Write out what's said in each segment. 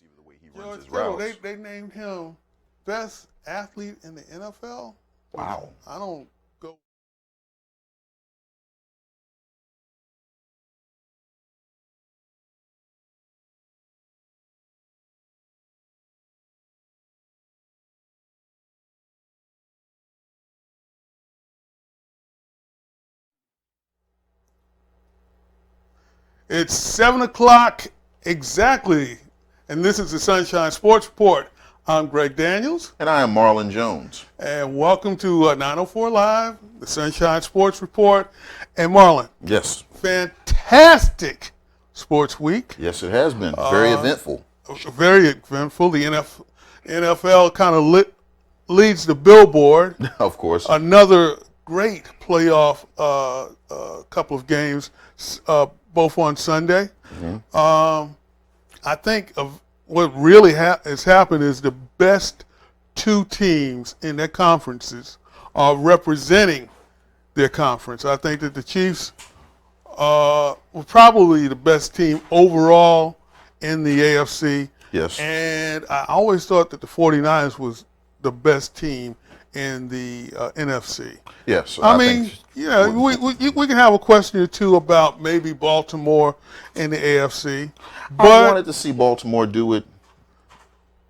receiver the way he runs George his Kittle, routes. they named him best athlete in the NFL. Wow. I don't go. It's 7 o'clock exactly, and this is the Sunshine Sports Report. I'm Greg Daniels, And I am Marlon Jones. and welcome to 904 Live, the Sunshine Sports Report. And Marlon, Yes. fantastic sports week. Yes, it has been. Very eventful. Very eventful. The NFL kind of leads the billboard. Of course. Another great playoff couple of games, both on Sunday. I think of what really has happened is the best two teams in their conferences are representing their conference. I think that the Chiefs were probably the best team overall in the AFC. Yes. And I always thought that the 49ers was the best team in the NFC. Yes. I mean, yeah, we can have a question or two about maybe Baltimore in the AFC. I wanted to see Baltimore do it.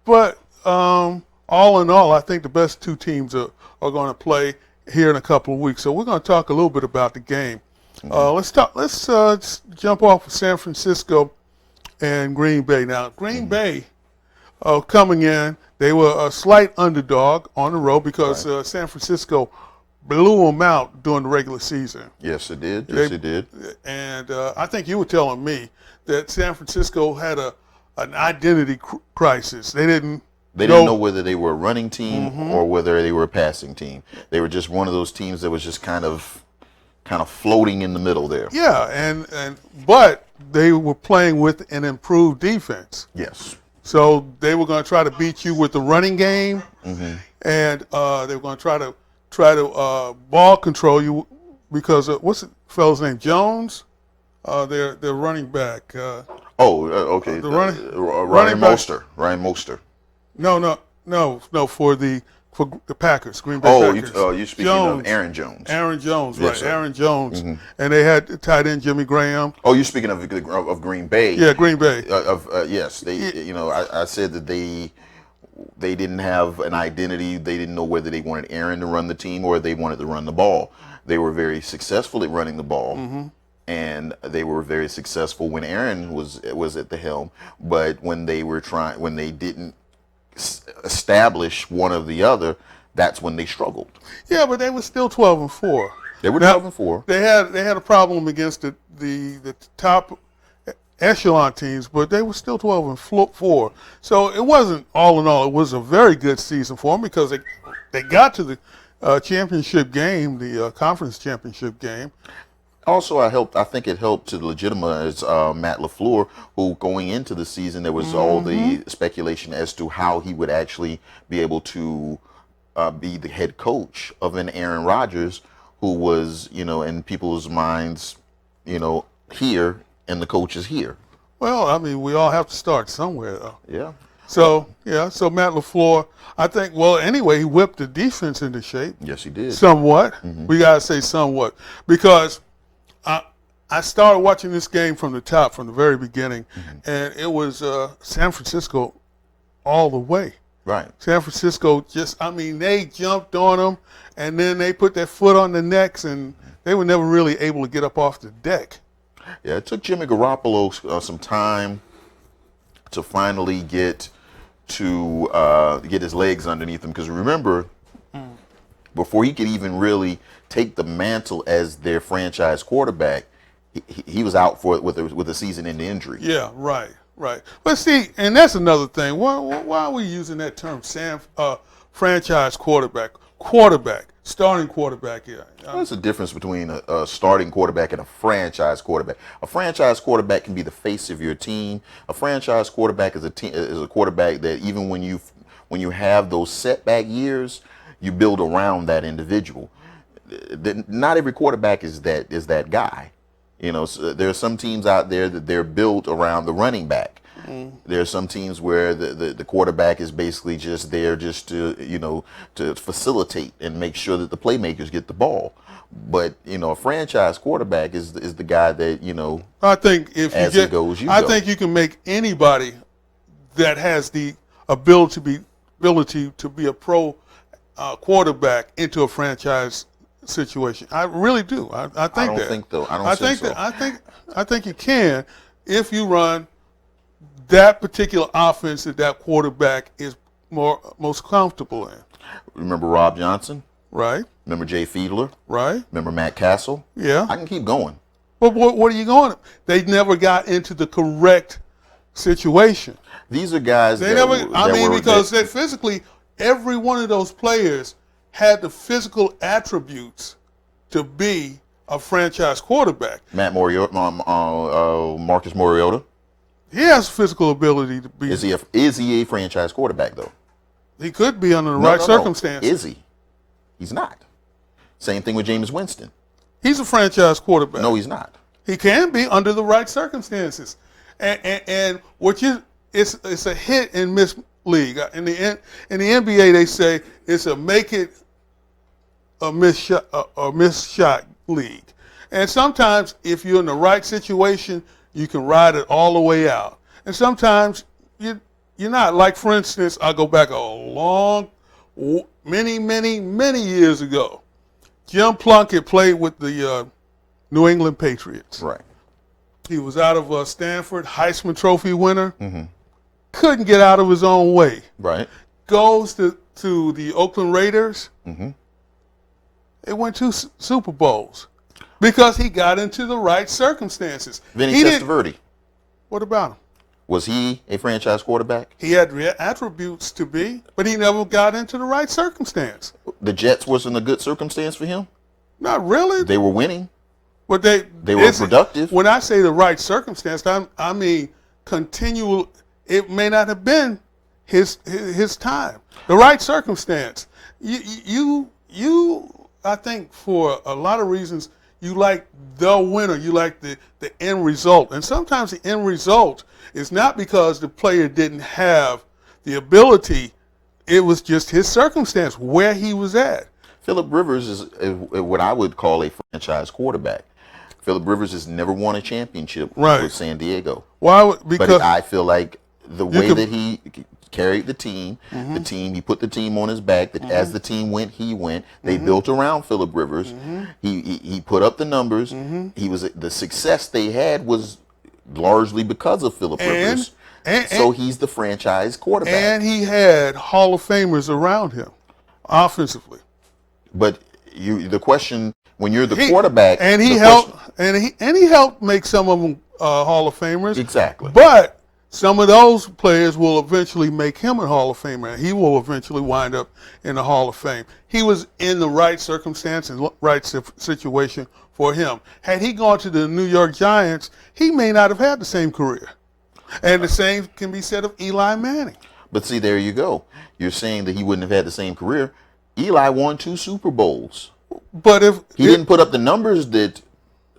But all in all, I think the best two teams are going to play here in a couple of weeks. So we're going to talk a little bit about the game. Let's jump off of San Francisco and Green Bay. Now, Green Bay coming in, they were a slight underdog on the road because San Francisco blew them out during the regular season. Yes, it did. Yes, it did. And I think you were telling me that San Francisco had an identity crisis. They didn't know whether they were a running team or whether they were a passing team. They were just one of those teams that was just kind of floating in the middle there. Yeah, but they were playing with an improved defense. Yes. So they were going to try to beat you with the running game, and they were going to try to ball control you because what's the fellow's name? Jones, their running back. Okay. The running back. Ryan Mostert. No. For the Packers, Green Bay Packers. You're speaking of Aaron Jones. Aaron Jones, Yes, right? sir. Aaron Jones, and they had tight end Jimmy Graham. Oh, you're speaking of Green Bay. Yeah, Green Bay. Yes, they. I said that they didn't have an identity. They didn't know whether they wanted Aaron to run the team or they wanted to run the ball. They were very successful at running the ball, and they were very successful when Aaron was at the helm. But when they didn't establish one or the other, that's when they struggled. Yeah, but they were still 12-4. They were 12-4. They had a problem against the top echelon teams, but they were still 12-4. So it wasn't all in all. It was a very good season for them because they got to the championship game, the conference championship game. Also, I think it helped to legitimize Matt LaFleur, who going into the season, there was all the speculation as to how he would actually be able to be the head coach of an Aaron Rodgers, who was, in people's minds, here, and the coach is here. Well, I mean, we all have to start somewhere, though. Yeah. So Matt LaFleur, I think, anyway, he whipped the defense into shape. Yes, he did. Somewhat. We got to say somewhat. Because I started watching this game from the top, from the very beginning, and it was San Francisco all the way. Right. San Francisco they jumped on them, and then they put their foot on the necks, and they were never really able to get up off the deck. Yeah, it took Jimmy Garoppolo some time to finally get his legs underneath him. Because remember, before he could even really take the mantle as their franchise quarterback, he was out with a season-ending injury. Yeah, right. But see, and that's another thing. Why are we using that term, franchise quarterback? Starting quarterback here. There's a difference between a starting quarterback and a franchise quarterback. A franchise quarterback can be the face of your team. A franchise quarterback is a quarterback that even when you have those setback years, you build around that individual. Not every quarterback is that guy. So there are some teams out there that they're built around the running back. There are some teams where the quarterback is basically just there just to facilitate and make sure that the playmakers get the ball. But a franchise quarterback is the guy that I think if as you it goes, you I go. think you can make anybody that has the ability to be a pro quarterback into a franchise situation. I really do. I think I don't that. think though. I don't think so. I think you can if you run that particular offense that quarterback is most comfortable in. Remember Rob Johnson? Right. Remember Jay Fiedler? Right. Remember Matt Castle? Yeah. I can keep going. But what are you going? They never got into the correct situation. These are guys They that never. were, I that mean, were, because that, they physically, every one of those players had the physical attributes to be a franchise quarterback. Matt Mariota, Marcus Mariota. He has physical ability to be. Is he a franchise quarterback though? He could be under the No, right no, no. circumstances. Is he? He's not. Same thing with Jameis Winston. He's a franchise quarterback. No, he's not. He can be under the right circumstances, and it's a hit and miss league. In the NBA, they say it's a make it a miss shot league, and sometimes if you're in the right situation, you can ride it all the way out, and sometimes you're not. Like for instance, I go back many years ago. Jim Plunkett played with the New England Patriots. Right. He was out of Stanford, Heisman Trophy winner. Mm-hmm. Couldn't get out of his own way. Right. Goes to the Oakland Raiders. Mm-hmm. They won 2 Super Bowls because he got into the right circumstances. Vinny He didn't- Testaverde. What about him? Was he a franchise quarterback? He had attributes to be, but he never got into the right circumstance. The Jets wasn't a good circumstance for him. Not really. They were winning. But They were productive. When I say the right circumstance, I mean continual. It may not have been his time. The right circumstance. You I think for a lot of reasons you like the winner. You like the end result, and sometimes the end result is not because the player didn't have the ability. It was just his circumstance where he was at. Phillip Rivers is what I would call a franchise quarterback. Phillip Rivers has never won a championship Right. with San Diego. Why? Because But I feel like the way could- that he carried the team, he put the team on his back, that as the team went, he went. They built around Phillip Rivers. He put up the numbers. He was the success they had was largely because of Phillip Rivers. So he's the franchise quarterback. and he had Hall of Famers around him, offensively. But the question when you're the quarterback, and he the helped, question- and he helped make some of them Hall of Famers. Exactly. But some of those players will eventually make him a Hall of Famer. He will eventually wind up in the Hall of Fame. He was in the right circumstance and right situation for him. Had he gone to the New York Giants, he may not have had the same career. And the same can be said of Eli Manning. But see, there you go. You're saying that he wouldn't have had the same career. Eli won 2 Super Bowls. But if He didn't put up the numbers that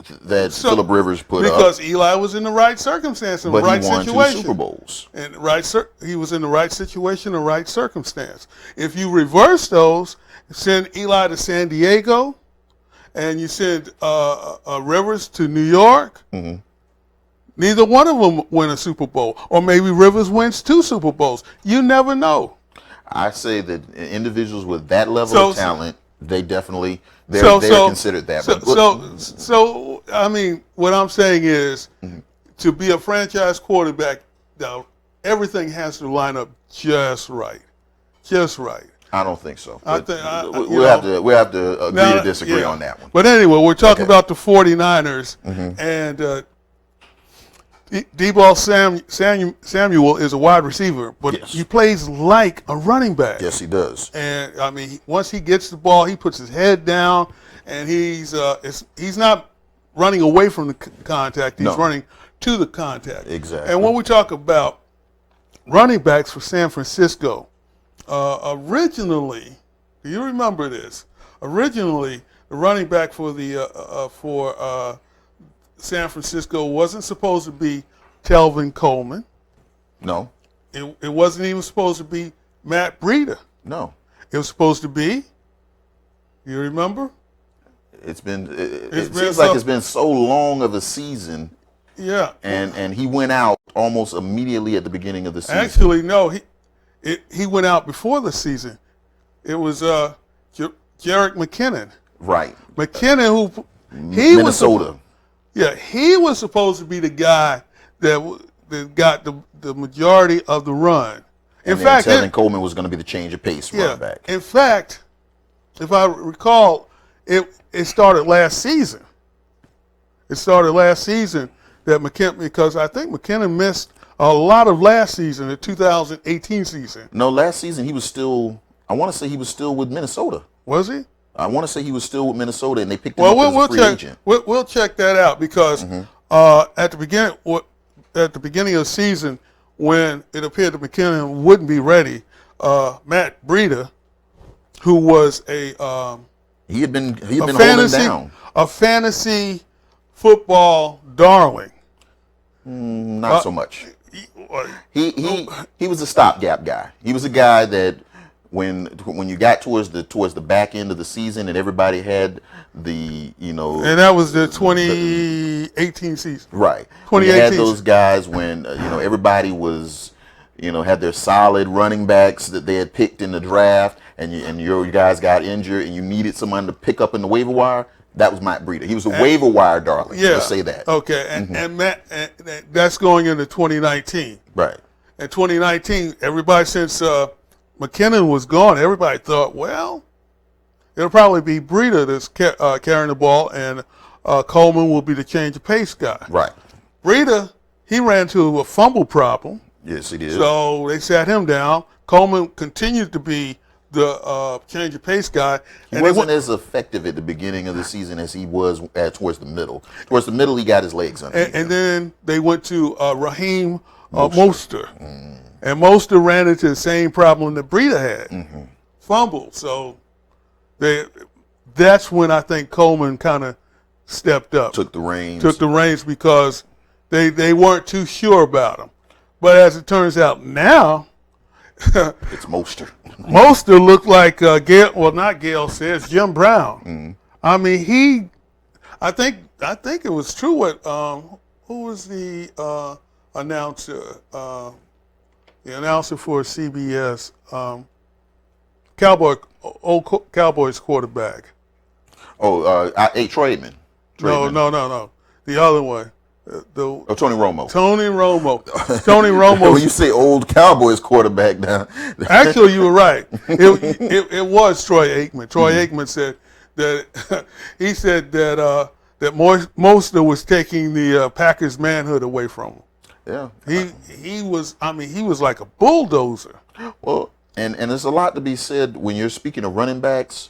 Phillip Rivers put up, because Eli was in the right circumstance and but right he won situation. 2 Super Bowls. And he was in the right situation, the right circumstance. If you reverse those, send Eli to San Diego, and you send Rivers to New York, neither one of them win a Super Bowl. Or maybe Rivers wins 2 Super Bowls. You never know. I say that individuals with that level So- of talent, they definitely they're So- considered that. So I mean, what I'm saying is, to be a franchise quarterback, now everything has to line up just right, just right. I don't think so. I But think- we'll have to agree Now, to disagree yeah. on that one. But anyway, we're talking Okay. about the 49ers, and Deebo Samuel is a wide receiver, but Yes. he plays like a running back. Yes, he does. And I mean, once he gets the ball, he puts his head down, and he's not running away from the contact. He's No. running to the contact. Exactly. And when we talk about running backs for San Francisco, originally, do you remember this? Originally, the running back for San Francisco wasn't supposed to be Telvin Coleman. No, It wasn't even supposed to be Matt Breida. no. It was supposed to be, you remember? It been seems like so- it's been so long of a season, Yeah. and he went out almost immediately at the beginning of the season. Actually, no. He went out before the season. It was Jerick McKinnon. Right. McKinnon, who he Minnesota. he was supposed to be the guy that got the majority of the run. In And then fact, Tevin Coleman was going to be the change of pace running back. In fact, if I recall, it started last season. It started last season that McKinnon, because I think McKinnon missed a lot of last season, the 2018 season. No, last season he was still. I want to say he was still with Minnesota. Was he? I want to say he was still with Minnesota, and they picked him Well, up as a free check. agent. We'll check that out because at the beginning of the season, when it appeared that McKinnon wouldn't be ready, Matt Breida, who was He had been holding down. a fantasy football darling. Not so much. He was a stopgap guy. He was a guy that when you got towards the back end of the season and everybody had the And that was the 2018 season. right. When you had 2018. those guys when everybody was had their solid running backs that they had picked in the draft, and your guys got injured and you needed someone to pick up in the waiver wire. That was Matt Breida. He was a waiver wire darling. Yeah. Let's say that. Okay, and Matt, and that's going into 2019. Right. In 2019, everybody since McKinnon was gone, everybody thought, well, it'll probably be Breida that's carrying the ball, and Coleman will be the change of pace guy. Right. Breida, he ran into a fumble problem, Yes, he did. so they sat him down. Coleman continued to be the change of pace guy. He wasn't as effective at the beginning of the season as he was towards the middle. Towards the middle, he got his legs under. And then they went to Raheem Mostert. And Mostert ran into the same problem that Breida had, fumble. So that's when I think Coleman kind of stepped up. Took the reins. Because they weren't too sure about him. But as it turns out now, It's Mostert. Mostert looked like Gail. Well, not Gail says Jim Brown. I mean, I think it was true. What? Who was the announcer? The announcer for CBS, old Cowboys quarterback. Oh, Troy Aikman. No. The other one. Tony Romo. Tony Romo. Tony Romo. When you say old Cowboys quarterback now. Actually, you were right. It was Troy Aikman. Troy Aikman said that he said that Mostert was taking the Packers' manhood away from him. Yeah. He was like a bulldozer. Well, and there's a lot to be said when you're speaking of running backs,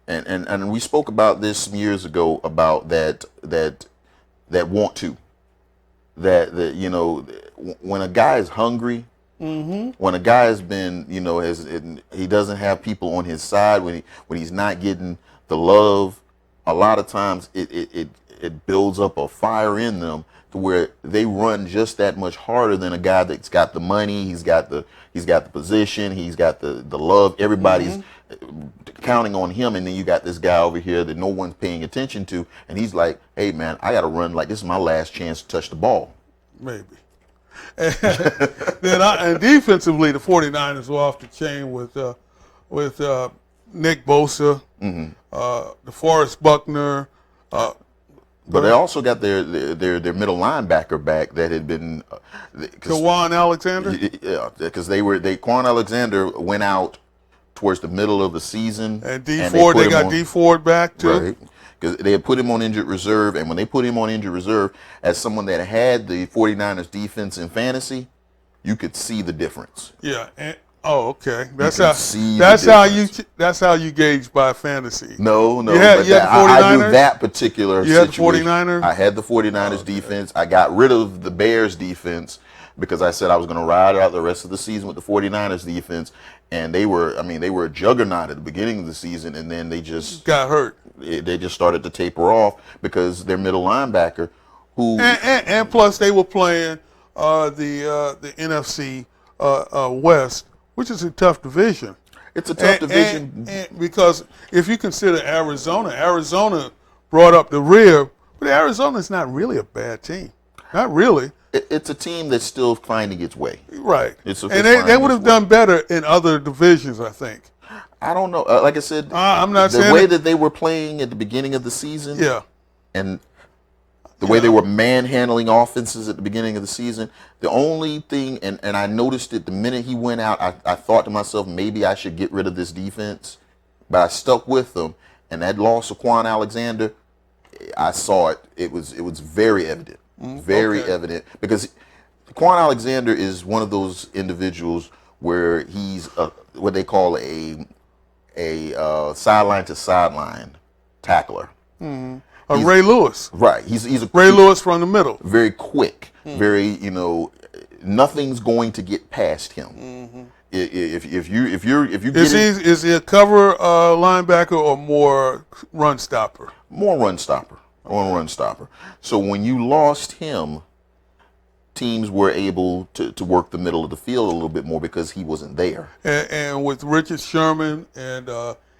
and we spoke about this some years ago about that want to. That when a guy is hungry, when a guy has been he doesn't have people on his side, when he's not getting the love, a lot of times it builds up a fire in them to where they run just that much harder than a guy that's got the money, he's got the position, he's got the love, everybody's counting on him, and then you got this guy over here that no one's paying attention to, and he's like, hey man, I gotta run like this is my last chance to touch the ball. Maybe. And defensively, the 49ers were off the chain with Nick Bosa, DeForest Buckner. But they also got their middle linebacker back that had been Quan Alexander. Yeah, because Quan Alexander went out towards the middle of the season, and Ford, they got D Ford back too. Right, because they had put him on injured reserve, and when they put him on injured reserve, as someone that had the 49ers defense in fantasy, you could see the difference. Yeah. Okay. That's how you gauge by fantasy. No. You had the 49ers? I knew that particular You had the situation. 49ers? I had the 49ers defense. I got rid of the Bears defense because I said I was going to ride out the rest of the season with the 49ers defense. And they were a juggernaut at the beginning of the season, and then they just got hurt. They just started to taper off because their middle linebacker, who and plus they were playing the NFC West, which is a tough division. It's a tough division. And because if you consider Arizona brought up the rear, but Arizona's not really a bad team. Not really. It's a team that's still finding its way. Right. It's and they would have done better in other divisions, I think. I don't know. Like I said, I'm not the saying way that they were playing at the beginning of the season, yeah, and the way they were manhandling offenses at the beginning of the season, the only thing, and I noticed it the minute he went out, I thought to myself, maybe I should get rid of this defense, but I stuck with them, and that loss of Quan Alexander, I saw it. It was very evident. Very evident, because Quan Alexander is one of those individuals where he's what they call a sideline to sideline tackler. Ray Lewis. Right. He's a Ray Lewis from the middle. Very quick. Very, nothing's going to get past him. If you Is he a cover linebacker or more run stopper? More run stopper. So when you lost him, teams were able to work the middle of the field a little bit more because he wasn't there. And with Richard Sherman and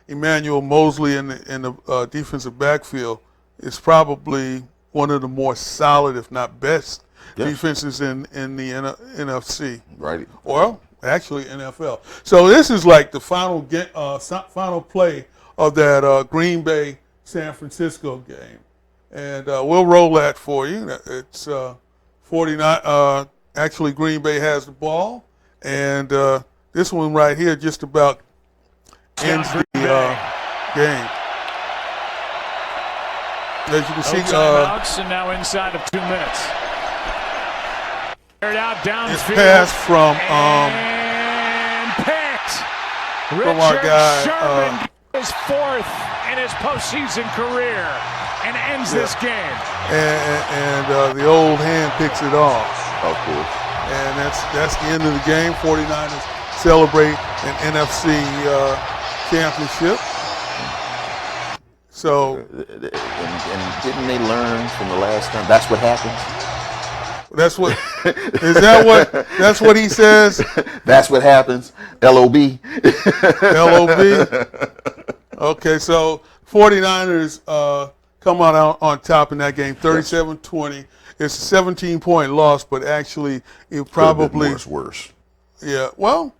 Emmanuel Mosley in the defensive backfield, it's probably one of the more solid, if not best, defenses in the NFC. Right. Well, actually NFL. So this is like the final play of that Green Bay San Francisco game. And we'll roll that for you. It's 49. Actually, Green Bay has the ball, and this one right here just about ends the game. As you can see, timeouts, and now inside of 2 minutes. Out downfield. It's passed from and picked. from our guy. Sherman is fourth in his postseason career and ends this game. And the old hand picks it off. Of course. And that's the end of the game. 49ers celebrate an NFC championship. So, and didn't they learn from the last time? That's what happens. That's what he says? That's what happens. LOB. LOB. Okay, so 49ers come out on top in that game, 37-20. It's a 17-point loss, but actually it probably worse. Yeah. Well,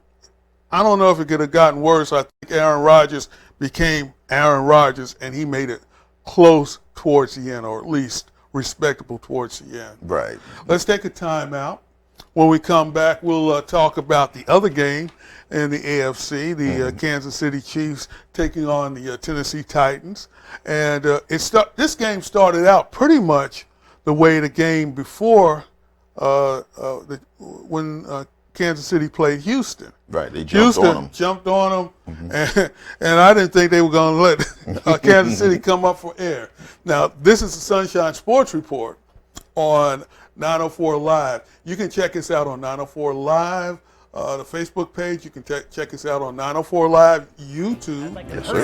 I don't know if it could have gotten worse. I think Aaron Rodgers became Aaron Rodgers, and he made it close towards the end, or at least respectable towards the end. Right. Let's take a timeout. When we come back, we'll talk about the other game in the AFC, the Kansas City Chiefs taking on the Tennessee Titans. And this game started out pretty much the way the game before when Kansas City played Houston. Right, they jumped on them, and I didn't think they were going to let Kansas City come up for air. Now, this is the Sunshine Sports Report on 904 Live. You can check us out on 904 Live, the Facebook page. You can check us out on 904 Live YouTube.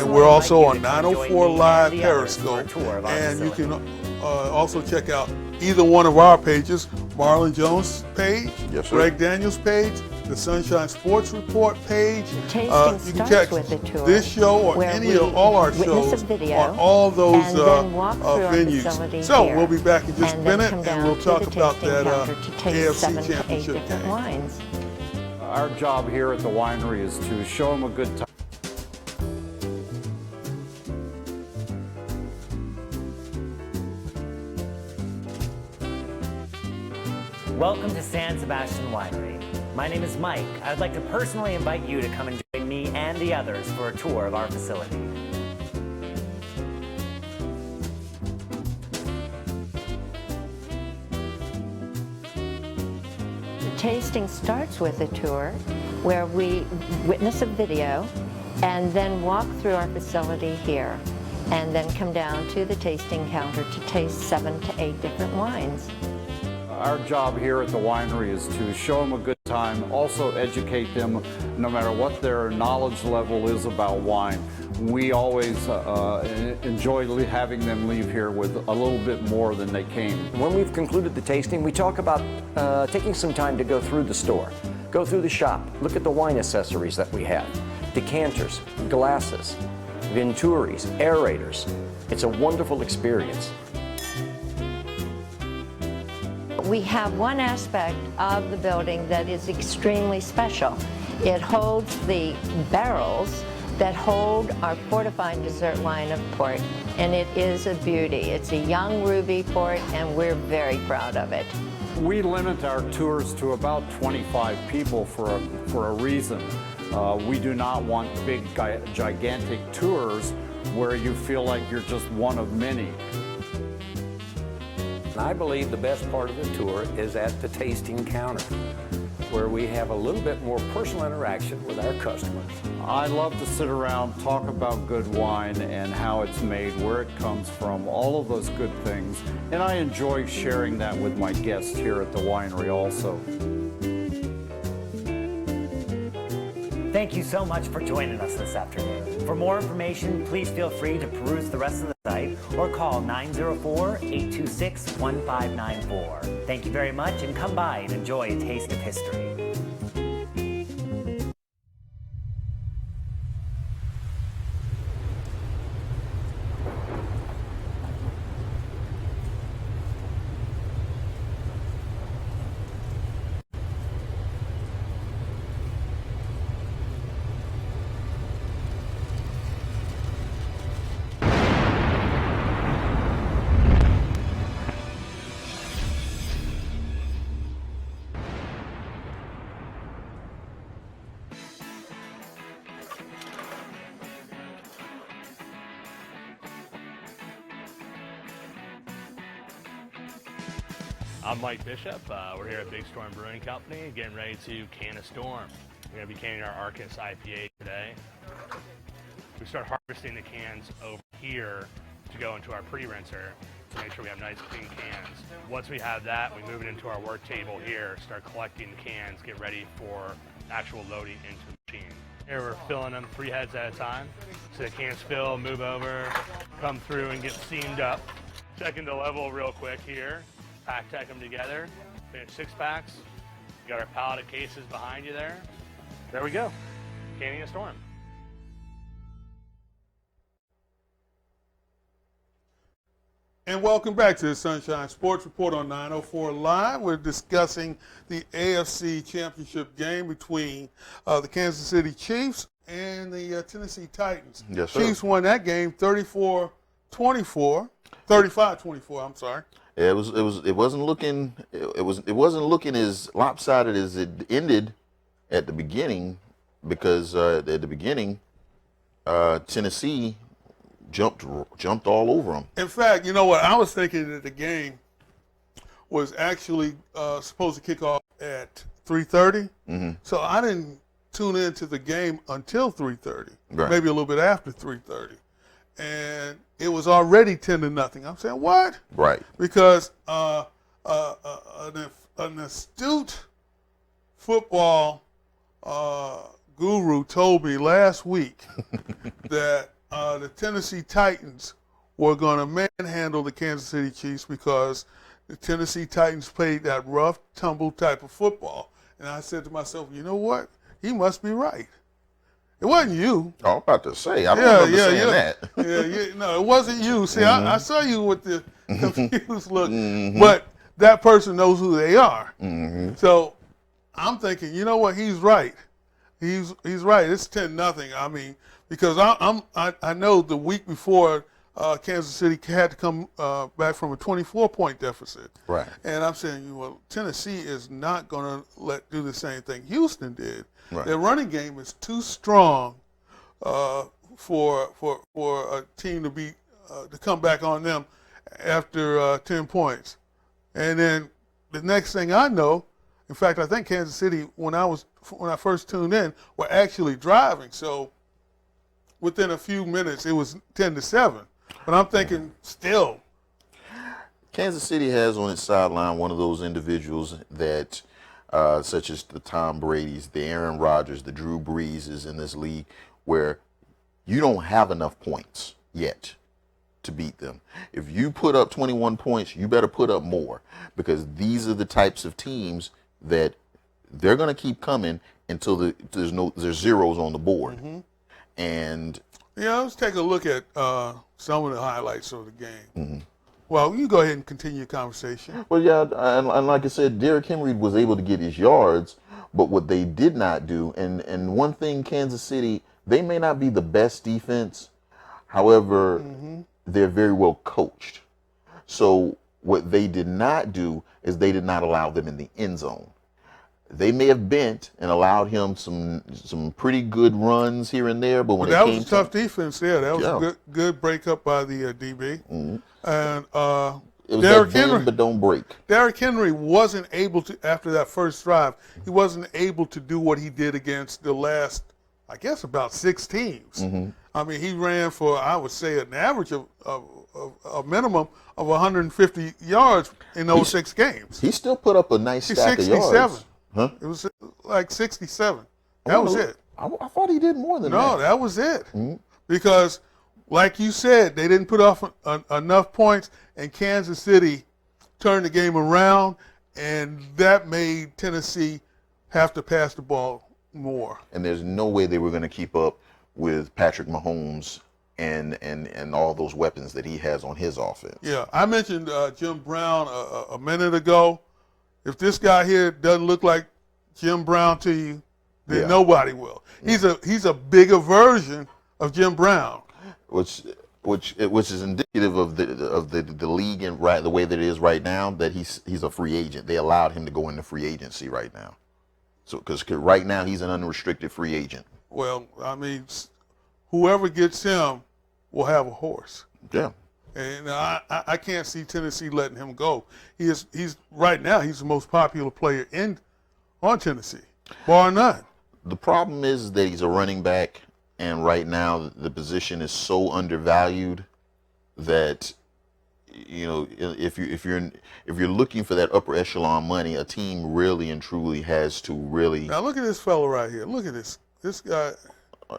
And we're also on 904 Live Periscope. And you can also check out either one of our pages, Marlon Jones' page, Greg Daniels' page, the Sunshine Sports Report page. You can check this show or any of all our shows on all those venues. So we'll be back in just a minute, and we'll talk about that AFC Championship game. Our job here at the winery is to show them a good time. Welcome to San Sebastian Winery. My name is Mike. I'd like to personally invite you to come and join me and the others for a tour of our facility. The tasting starts with a tour where we witness a video and then walk through our facility here and then come down to the tasting counter to taste 7 to 8 different wines. Our job here at the winery is to show them a good time, also educate them no matter what their knowledge level is about wine. we always enjoy having them leave here with a little bit more than they came. When we've concluded the tasting, we talk about taking some time to go through the store, go through the shop, look at the wine accessories that we have, decanters, glasses, Venturis, aerators. It's a wonderful experience. We have one aspect of the building that is extremely special. It holds the barrels that hold our fortified dessert line of port, and it is a beauty. It's a young ruby port, and we're very proud of it. We limit our tours to about 25 people for a reason. We do not want big, gigantic tours where you feel like you're just one of many. I believe the best part of the tour is at the tasting counter, where we have a little bit more personal interaction with our customers. I love to sit around, talk about good wine and how it's made, where it comes from, all of those good things. And I enjoy sharing that with my guests here at the winery also. Thank you so much for joining us this afternoon. For more information, please feel free to peruse the rest of the site or call 904-826-1594. Thank you very much, and come by and enjoy a taste of history. I'm Mike Bishop. We're here at Big Storm Brewing Company getting ready to can a storm. We're going to be canning our Arcus IPA today. We start harvesting the cans over here to go into our pre-rinser to make sure we have nice clean cans. Once we have that, we move it into our work table here, start collecting the cans, get ready for actual loading into the machine. Here we're filling them 3 heads at a time. So the cans fill, move over, come through and get steamed up. Checking the level real quick here. Pack them together, finish 6-packs. You got our pallet of cases behind you there. There we go, canning a storm. And welcome back to the Sunshine Sports Report on 904 Live. We're discussing the AFC Championship game between the Kansas City Chiefs and the Tennessee Titans. Yes, sir. Chiefs won that game 35-24, I'm sorry. It wasn't looking as lopsided as it ended at the beginning, because at the beginning Tennessee jumped all over them. In fact, you know what? I was thinking that the game was actually supposed to kick off at 3:30. Mm-hmm. So I didn't tune into the game until 3:30, Right. maybe a little bit after 3:30. And it was already 10-0. I'm saying, what? Right. Because an astute football guru told me last week that the Tennessee Titans were going to manhandle the Kansas City Chiefs because the Tennessee Titans played that rough, tumble type of football. And I said to myself, you know what? He must be right. It wasn't you. Oh, I'm about to say, I don't remember saying that. No, it wasn't you. See, I saw you with the confused look, but that person knows who they are. Mm-hmm. So I'm thinking, you know what? He's right. He's right. It's 10-0. I mean, because I know the week before Kansas City had to come back from a 24-point deficit. Right. And I'm saying, well, Tennessee is not going to do the same thing Houston did. Right. Their running game is too strong for a team to come back on them after 10 points. And then the next thing I know, in fact, I think Kansas City, when I first tuned in, were actually driving. So within a few minutes, it was 10-7. But I'm thinking, still, Kansas City has on its sideline one of those individuals that, such as the Tom Brady's, the Aaron Rodgers, the Drew Breeses in this league, where you don't have enough points yet to beat them. If you put up 21 points, you better put up more, because these are the types of teams that they're going to keep coming until there's zeros on the board. And yeah, let's take a look at some of the highlights of the game. Well, you go ahead and continue your conversation. well, yeah, and like I said, Derrick Henry was able to get his yards, but what they did not do, and one thing, Kansas City, they may not be the best defense, however, they're very well coached. So what they did not do is they did not allow them in the end zone. They may have bent and allowed him some pretty good runs here and there, but when that it came was a tough defense there. That was a good breakup by the DB. And it was Derrick that bend Henry, but don't break. Derrick Henry wasn't able to, after that first drive, he wasn't able to do what he did against the last, I guess, about 6 teams. I mean, he ran for, I would say, an average of a minimum of 150 yards in those 6 games. He still put up a nice stack of yards. Huh? It was like 67. That was it. I thought he did more than that. No, that was it. Because, like you said, they didn't put off enough points, and Kansas City turned the game around, and that made Tennessee have to pass the ball more. And there's no way they were going to keep up with Patrick Mahomes and all those weapons that he has on his offense. Yeah, I mentioned Jim Brown a minute ago. If this guy here doesn't look like Jim Brown to you, then nobody will. He's a bigger version of Jim Brown, which is indicative of the league and the way that it is right now, that he's a free agent. They allowed him to go into free agency right now. So because right now he's an unrestricted free agent. Well, I mean, whoever gets him will have a horse. Yeah. And I can't see Tennessee letting him go. He's right now he's the most popular player on Tennessee, bar none. The problem is that he's a running back, and right now the position is so undervalued that, you know, if you're looking for that upper echelon money, a team really and truly has to really. Now look at this fellow right here. Look at this guy.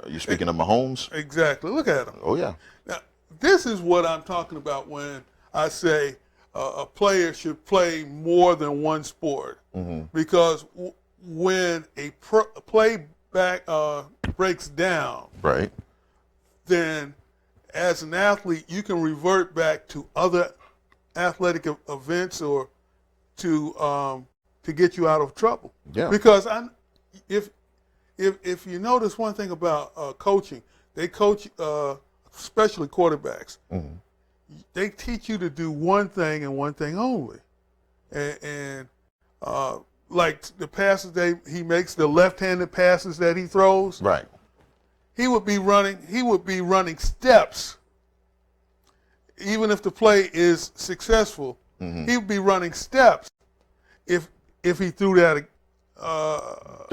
You're speaking of Mahomes? Exactly. Look at him. Oh yeah. Now, this is what I'm talking about when I say a player should play more than one sport. Because when a playback breaks down, right, then as an athlete you can revert back to other athletic events or to get you out of trouble. Yeah. Because if you notice one thing about coaching, they coach. Especially quarterbacks, they teach you to do one thing and one thing only. And like the passes he makes, the left-handed passes that he throws, right? He would be running steps. Even if the play is successful, he would be running steps if he threw that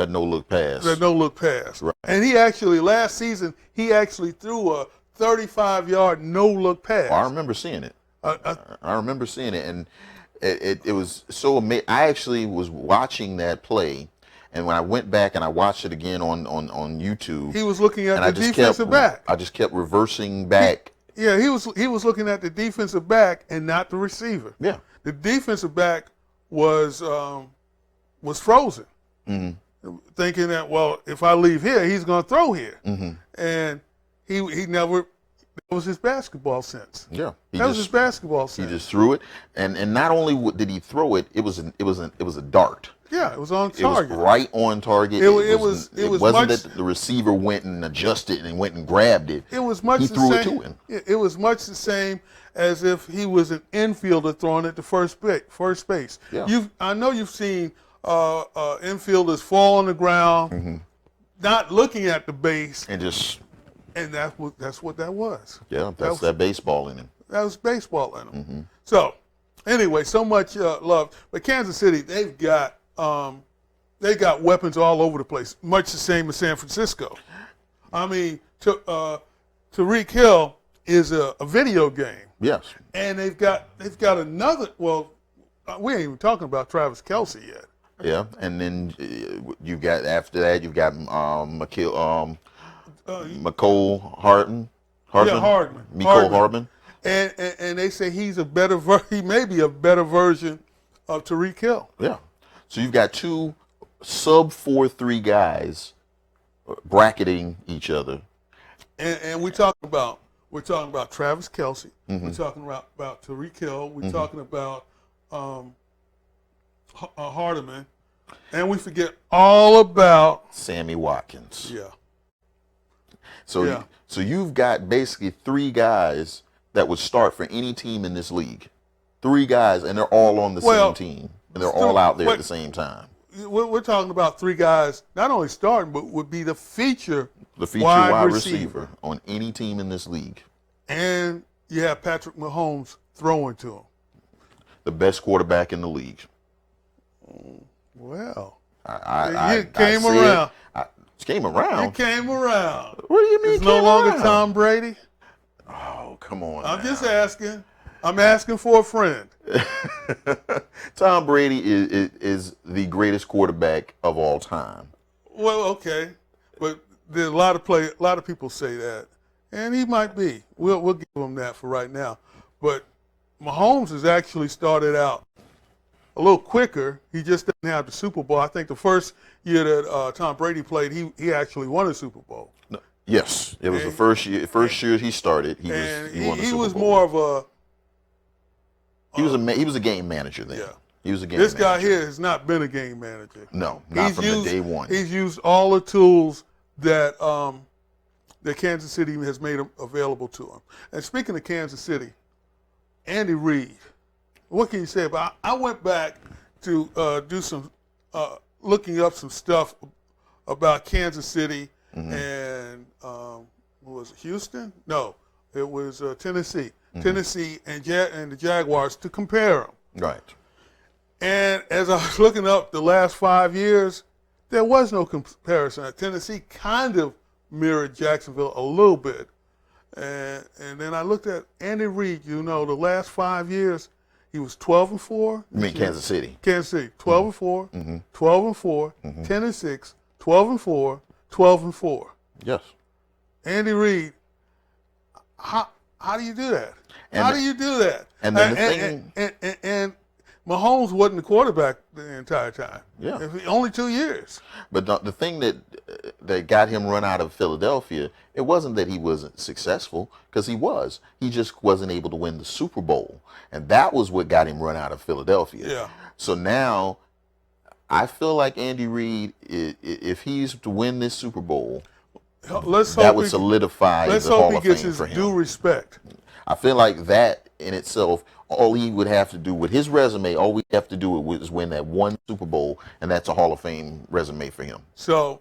no-look pass. That no-look pass. Right. And he actually last season threw a 35-yard no-look pass. I remember seeing it. I remember seeing it, and it was so amazing. I actually was watching that play, and when I went back and I watched it again on YouTube, he was looking at the defensive back. I just kept reversing back. He was looking at the defensive back and not the receiver. Yeah, the defensive back was frozen, thinking that, well, if I leave here, he's going to throw here, and he never. That was his basketball sense. Yeah, that was his basketball sense. He just threw it, and not only did he throw it, it was a dart. Yeah, it was on target. It was right on target. It wasn't that the receiver went and adjusted and went and grabbed it. It was much he the threw same. It to him. It was much the same as if he was an infielder throwing it to first base. Yeah. I know you've seen infielders fall on the ground, not looking at the base, and that's what that was. Yeah, that's that baseball in him. That was baseball in him. So, anyway, so much love. But Kansas City, they've got weapons all over the place, much the same as San Francisco. I mean, Tyreek Hill is a video game. Yes. And they've got another. Well, we ain't even talking about Travis Kelce yet. Yeah, and then you've got after that you've got McCole Hardman. Yeah, Hardman. Mecole Hardman. And they say he's a better he may be a better version of Tyreek Hill. Yeah. So you've got two sub 4.3 guys bracketing each other. And we're talking about Travis Kelce. We're talking about Tyreek Hill. We're talking about Hardman. And we forget all about Sammy Watkins. Yeah. So you've got basically three guys that would start for any team in this league. Three guys, and they're all on the same team. And they're all out there at the same time. We're talking about three guys, not only starting, but would be the feature wide receiver on any team in this league. And you have Patrick Mahomes throwing to him. The best quarterback in the league. Well, it came around. Came around? It came around. What do you mean? It's no longer Tom Brady. Oh, come on. I'm just asking. I'm asking for a friend. Tom Brady is the greatest quarterback of all time. Well, okay, but there's a lot of people say that, and he might be. We'll give him that for right now. But Mahomes has actually started out a little quicker. He just didn't have the Super Bowl. I think the first year that Tom Brady played, he actually won a Super Bowl. No, yes, it was the first year he started. He won the Super Bowl. He was more of a. He was a game manager then. Yeah. He was a game This manager. guy here has not been a game manager. No, not from the day one. He's used all the tools that that Kansas City has made available to him. And speaking of Kansas City, Andy Reid, what can you say about? I went back to do some looking up some stuff about Kansas City and what was it, Houston? No, it was Tennessee. Tennessee and the Jaguars to compare them. Right. And as I was looking up the last 5 years, there was no comparison. Tennessee kind of mirrored Jacksonville a little bit. And then I looked at Andy Reid, the last 5 years, he was 12-4. You mean Kansas City? Kansas City, 12-4, 12-4, 10-6, 12-4, 12-4. Yes. Andy Reid, how do you do that? How do you do that? And then and Mahomes wasn't the quarterback the entire time. Yeah. Only 2 years. But the thing that got him run out of Philadelphia, it wasn't that he wasn't successful, because he was. He just wasn't able to win the Super Bowl. And that was what got him run out of Philadelphia. Yeah. So now I feel like Andy Reid, if he's to win this Super Bowl, that would solidify the Hall of Fame for him. Let's hope he gets his due respect. I feel like that in itself, all he would have to do with his resume, all we have to do is win that one Super Bowl, and that's a Hall of Fame resume for him. So,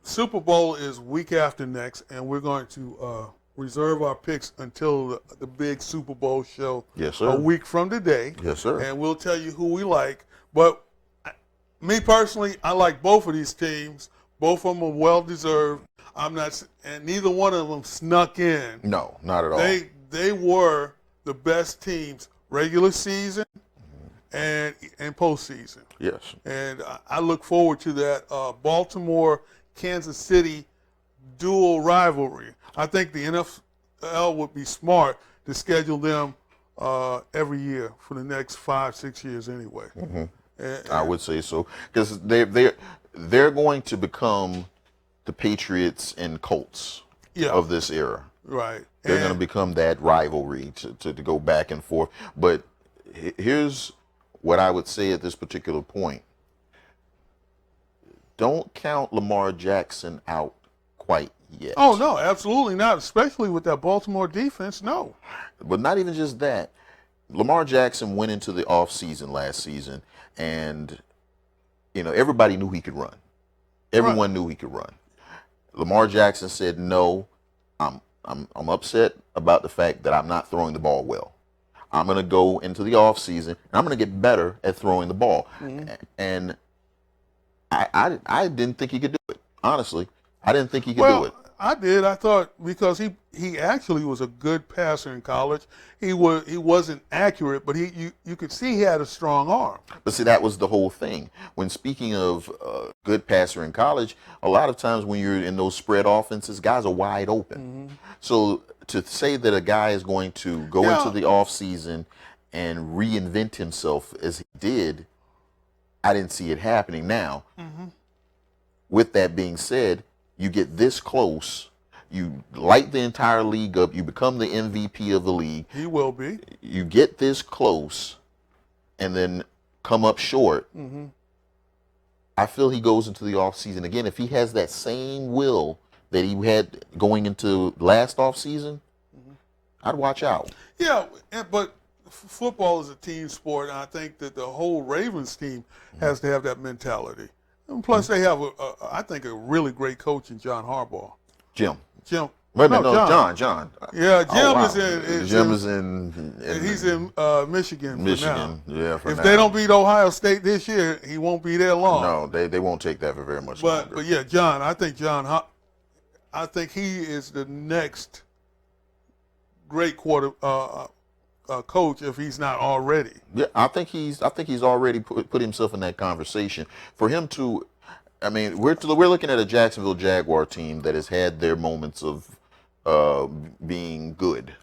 Super Bowl is week after next, and we're going to reserve our picks until the big Super Bowl show. Yes, sir. A week from today. Yes, sir. And we'll tell you who we like. But me personally, I like both of these teams. Both of them are well-deserved. And neither one of them snuck in. No, not at all. They were the best teams regular season and postseason. Yes. And I look forward to that Baltimore-Kansas City dual rivalry. I think the NFL would be smart to schedule them every year for the next 5-6 years anyway. And I would say so, because they're going to become the Patriots and Colts of this era. Right. They're going to become that rivalry to go back and forth. But here's what I would say at this particular point. Don't count Lamar Jackson out quite yet. Oh, no, absolutely not, especially with that Baltimore defense, no. But not even just that. Lamar Jackson went into the offseason last season, and everybody knew he could run. Everyone knew he could run. Lamar Jackson said, no, I'm upset about the fact that I'm not throwing the ball well. I'm going to go into the offseason, and I'm going to get better at throwing the ball. And I didn't think he could do it, honestly. I didn't think he could do it. I did. I thought because he actually was a good passer in college. He wasn't accurate, but you could see he had a strong arm. But see, that was the whole thing. When speaking of good passer in college, a lot of times when you're in those spread offenses, guys are wide open. So to say that a guy is going to go into the offseason and reinvent himself as he did, I didn't see it happening. Now, with that being said, you get this close, you light the entire league up, you become the MVP of the league. He will be. You get this close and then come up short. I feel he goes into the offseason again. If he has that same will that he had going into last offseason, I'd watch out. Yeah, but football is a team sport, and I think that the whole Ravens team has to have that mentality. And plus, they have, I think, a really great coach in John Harbaugh. Jim. John. John. Yeah, Jim Oh, wow. is in. He's in Michigan. Michigan. For now. Yeah, for if now. they don't beat Ohio State this year, he won't be there long. No, they won't take that for very much longer. But yeah, John. I think he is the next great coach if he's not already. Yeah, I think he's already put himself in that conversation. For him to, I mean, we're looking at a Jacksonville Jaguar team that has had their moments of being good.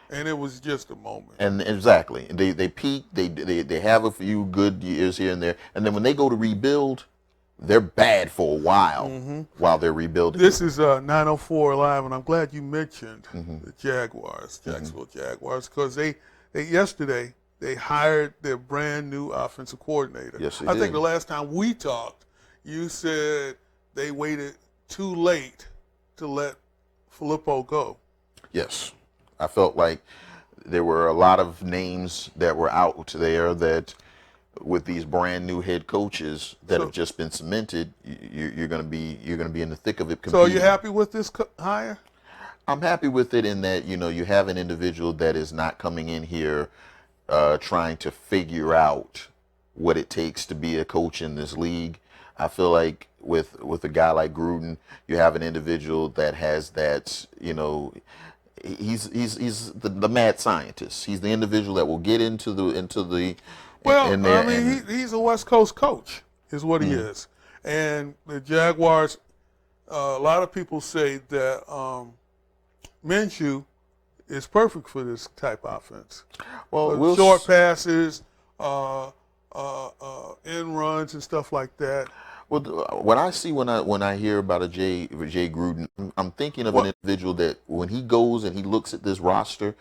And it was just a moment. And exactly, they peak. They have a few good years here and there, and then when they go to rebuild, they're bad for a while while they're rebuilding. This is 904 Live, and I'm glad you mentioned the Jaguars, Jacksonville Jaguars, because they yesterday they hired their brand new offensive coordinator. Yes, they I did. think the last time we talked, you said they waited too late to let Filippo go. Yes, I felt like there were a lot of names that were out there that, with these brand new head coaches that have just been cemented, you're going to be in the thick of it. So are you happy with this hire? I'm happy with it in that you have an individual that is not coming in here trying to figure out what it takes to be a coach in this league. I feel like with a guy like Gruden, you have an individual that has that, he's the mad scientist. He's the individual that will get into the Well, in there I mean, he's a West Coast coach, is what he is. And the Jaguars, a lot of people say that Minshew is perfect for this type of offense. Well, short passes, end runs, and stuff like that. Well, what I see when I hear about a Jay Gruden, I'm thinking of an individual that when he goes and he looks at this roster,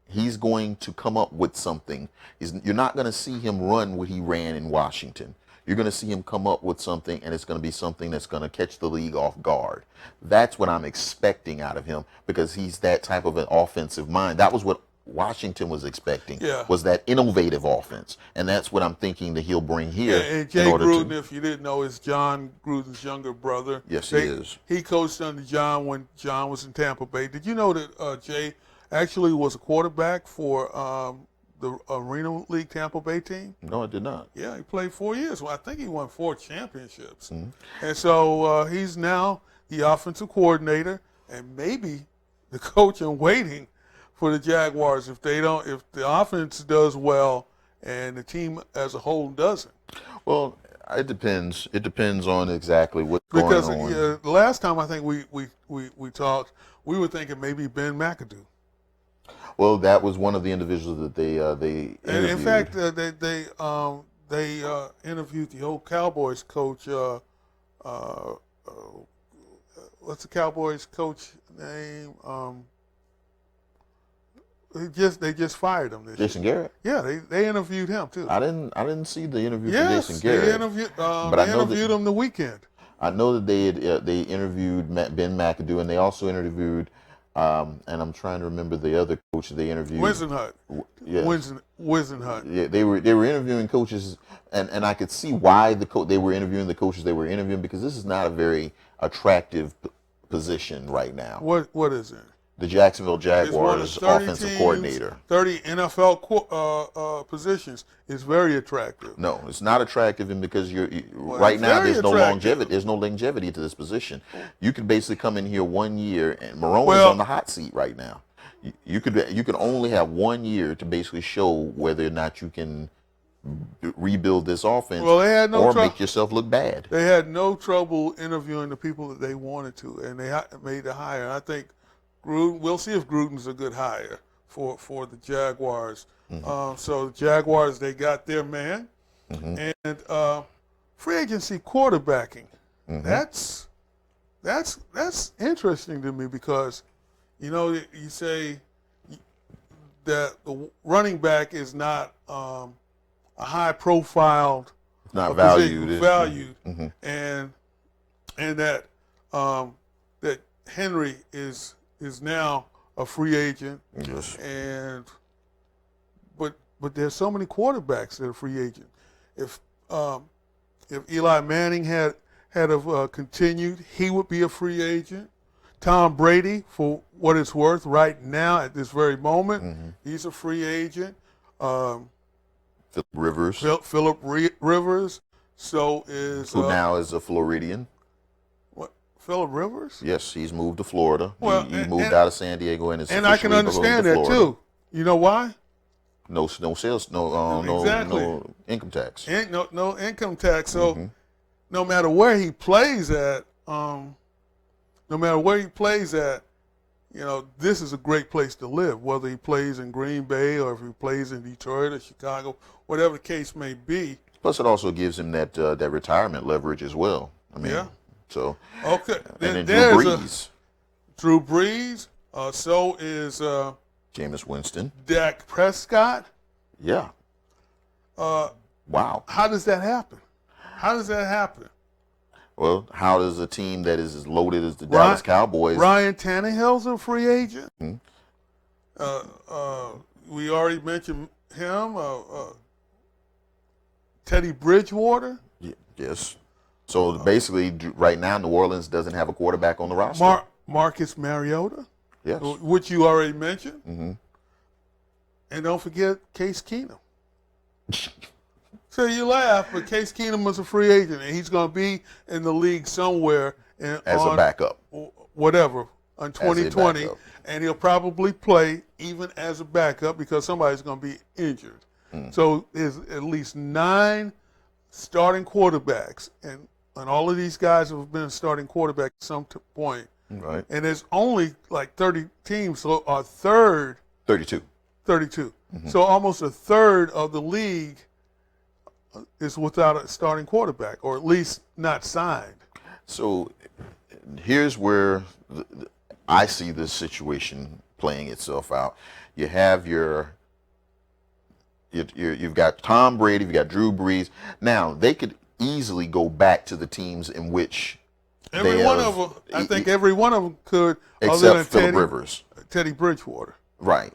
he's going to come up with something. You're not going to see him run what he ran in Washington. You're going to see him come up with something, and it's going to be something that's going to catch the league off guard. That's what I'm expecting out of him, because he's that type of an offensive mind. That was what Washington was expecting, was that innovative offense. And that's what I'm thinking that he'll bring here. And Jay Gruden, if you didn't know, is John Gruden's younger brother. Yes, he is. He coached under John when John was in Tampa Bay. Did you know that Jay actually was a quarterback for the Arena League Tampa Bay team? No, I did not. Yeah, he played 4 years. Well, I think he won 4 championships. And so he's now the offensive coordinator and maybe the coach in waiting for the Jaguars if the offense does well and the team as a whole doesn't. Well, it depends. It depends on exactly what's going on. Because the last time I think we talked, we were thinking maybe Ben McAdoo. Well, that was one of the individuals that they interviewed. And in fact, they interviewed the old Cowboys coach. What's the Cowboys coach name? They just fired him this Jason year. Garrett. Yeah, they interviewed him too. I didn't see the interview for Yes, Jason Garrett. they interviewed. But They I know interviewed him the weekend. I know that they interviewed Ben McAdoo, and they also interviewed, and I'm trying to remember the other coach they interviewed. Wisenhunt. Yes. Wisenhunt. Yeah, they were interviewing coaches, and I could see why they were interviewing the coaches they were interviewing, because this is not a very attractive position right now. What is it? the Jacksonville It's one of Jaguars 30 offensive teams, coordinator. 30 NFL positions is very attractive. No, it's not attractive, and because Well, right it's now very there's no attractive. longevity. There's no longevity to this position. You can basically come in here 1 year, and Marone is Well- on the hot seat right now. You could only have 1 year to basically show whether or not you can rebuild this offense, Well, they had no or trou- make yourself look bad. They had no trouble interviewing the people that they wanted to, and they made the hire. And I think Gruden. We'll see if Gruden's a good hire for the Jaguars. So the Jaguars, they got their man, and free agency quarterbacking. That's interesting to me because, you know, you say that the running back is not a high-profiled Not position, valued. and that that Henry is now a free agent, Yes. and but there's so many quarterbacks that are free agent. If Eli Manning had continued, he would be a free agent. Tom Brady, for what it's worth, right now at this very moment, he's a free agent. Philip Rivers, Philip Rivers, so is who now is a Floridian. what? Philip Rivers? Yes, he's moved to Florida. Well, he moved out of San Diego and is And I can officially understand going that to Florida. too. You know why? No sales, Exactly. no income tax. No income tax. So no matter where he plays at, you know, this is a great place to live. Whether he plays in Green Bay or if he plays in Detroit or Chicago, whatever the case may be. Plus, it also gives him that retirement leverage as well. I mean, Yeah. so Okay, and then there's Drew Brees, Drew Brees. So is Jameis Winston. Dak Prescott. Yeah. Wow. How does that happen? Well, how does a team that is as loaded as the Dallas Cowboys? Ryan Tannehill's a free agent. We already mentioned him. Teddy Bridgewater. Yes. So basically, right now, New Orleans doesn't have a quarterback on the roster. Marcus Mariota, Yes. which you already mentioned. And don't forget Case Keenum. So you laugh, but Case Keenum was a free agent, and he's going to be in the league somewhere As a backup. whatever, on 2020, backup. and he'll probably play even as a backup because somebody's going to be injured. So there's at least 9 starting quarterbacks, and all of these guys have been starting quarterbacks at some point. Right. And there's only like 30 teams, so a third, 32. 32. So almost a third of the league is without a starting quarterback, or at least not signed. So here's where I see this situation playing itself out. You have you've got Tom Brady, you've got Drew Brees. Now they could easily go back to the teams in which Every they one have- of them, I think every one of them could, other except than Philip Rivers. Teddy Bridgewater. Right.